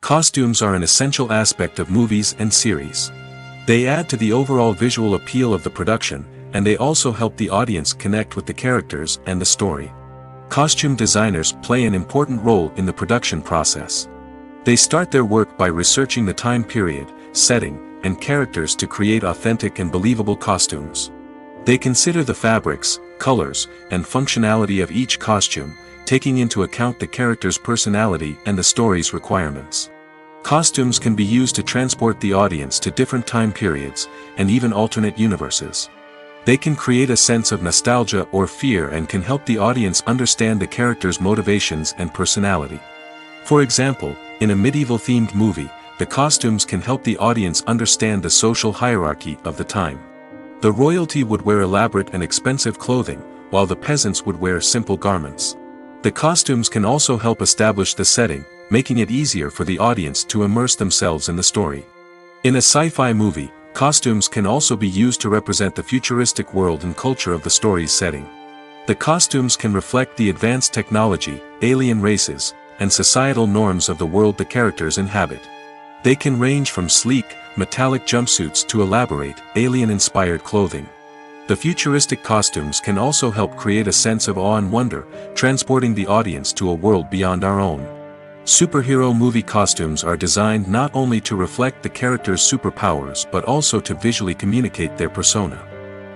Costumes are an essential aspect of movies and series. They add to the overall visual appeal of the production, and they also help the audience connect with the characters and the story. Costume designers play an important role in the production process. They start their work by researching the time period, setting, and characters to create authentic and believable costumes. They consider the fabrics, colors, and functionality of each costume, taking into account the character's personality and the story's requirements. Costumes can be used to transport the audience to different time periods, and even alternate universes. They can create a sense of nostalgia or fear and can help the audience understand the character's motivations and personality. For example, in a medieval-themed movie, the costumes can help the audience understand the social hierarchy of the time. The royalty would wear elaborate and expensive clothing, while the peasants would wear simple garments. The costumes can also help establish the setting, making it easier for the audience to immerse themselves in the story. In a sci-fi movie, costumes can also be used to represent the futuristic world and culture of the story's setting. The costumes can reflect the advanced technology, alien races, and societal norms of the world the characters inhabit. They can range from sleek, metallic jumpsuits to elaborate, alien-inspired clothing. The futuristic costumes can also help create a sense of awe and wonder, transporting the audience to a world beyond our own. Superhero movie costumes are designed not only to reflect the character's superpowers but also to visually communicate their persona.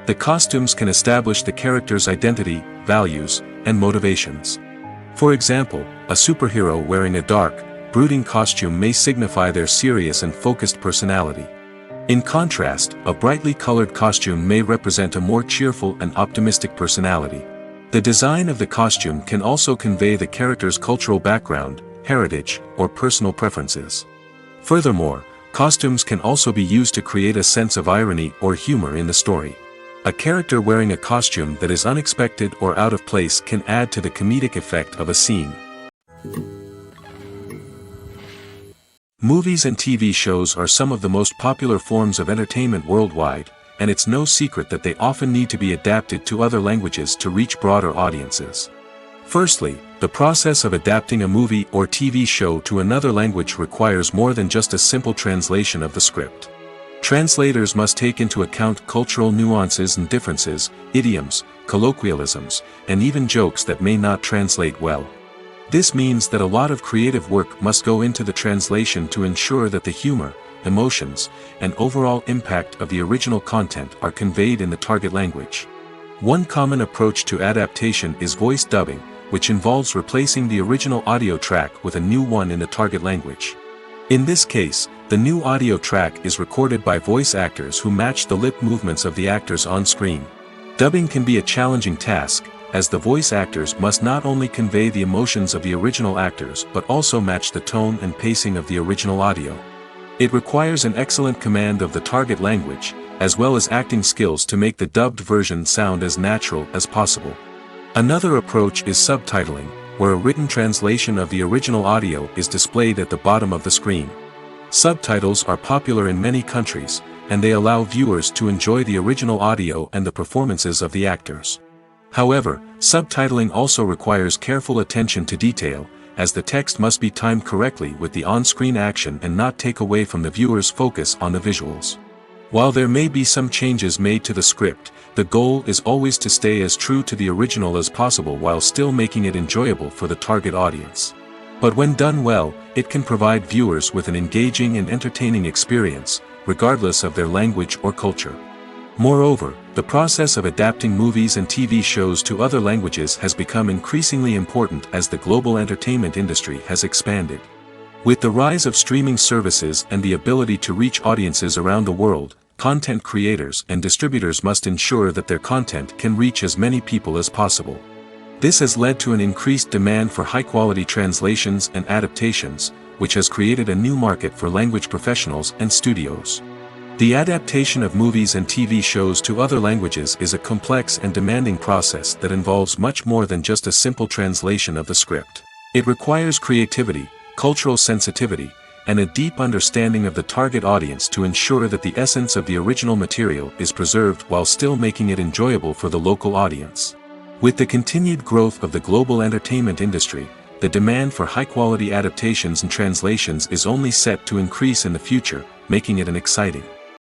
The costumes can establish the character's identity, values, and motivations. For example, a superhero wearing a dark, brooding costume may signify their serious and focused personality. In contrast, a brightly colored costume may represent a more cheerful and optimistic personality. The design of the costume can also convey the character's cultural background, heritage, or personal preferences. Furthermore, costumes can also be used to create a sense of irony or humor in the story. A character wearing a costume that is unexpected or out of place can add to the comedic effect of a scene. Movies and TV shows are some of the most popular forms of entertainment worldwide, and it's no secret that they often need to be adapted to other languages to reach broader audiences. Firstly, the process of adapting a movie or TV show to another language requires more than just a simple translation of the script. Translators must take into account cultural nuances and differences, idioms, colloquialisms, and even jokes that may not translate well. This means that a lot of creative work must go into the translation to ensure that the humor, emotions, and overall impact of the original content are conveyed in the target language. One common approach to adaptation is voice dubbing, which involves replacing the original audio track with a new one in the target language. In this case, the new audio track is recorded by voice actors who match the lip movements of the actors on screen. Dubbing can be a challenging task, as the voice actors must not only convey the emotions of the original actors but also match the tone and pacing of the original audio. It requires an excellent command of the target language, as well as acting skills to make the dubbed version sound as natural as possible. Another approach is subtitling, where a written translation of the original audio is displayed at the bottom of the screen. Subtitles are popular in many countries, and they allow viewers to enjoy the original audio and the performances of the actors. However, subtitling also requires careful attention to detail, as the text must be timed correctly with the on-screen action and not take away from the viewer's focus on the visuals. While there may be some changes made to the script, the goal is always to stay as true to the original as possible while still making it enjoyable for the target audience. But when done well, it can provide viewers with an engaging and entertaining experience, regardless of their language or culture. Moreover, the process of adapting movies and TV shows to other languages has become increasingly important as the global entertainment industry has expanded. With the rise of streaming services and the ability to reach audiences around the world, content creators and distributors must ensure that their content can reach as many people as possible. This has led to an increased demand for high-quality translations and adaptations, which has created a new market for language professionals and studios. The adaptation of movies and TV shows to other languages is a complex and demanding process that involves much more than just a simple translation of the script. It requires creativity, cultural sensitivity, and a deep understanding of the target audience to ensure that the essence of the original material is preserved while still making it enjoyable for the local audience. With the continued growth of the global entertainment industry, the demand for high-quality adaptations and translations is only set to increase in the future, making it an exciting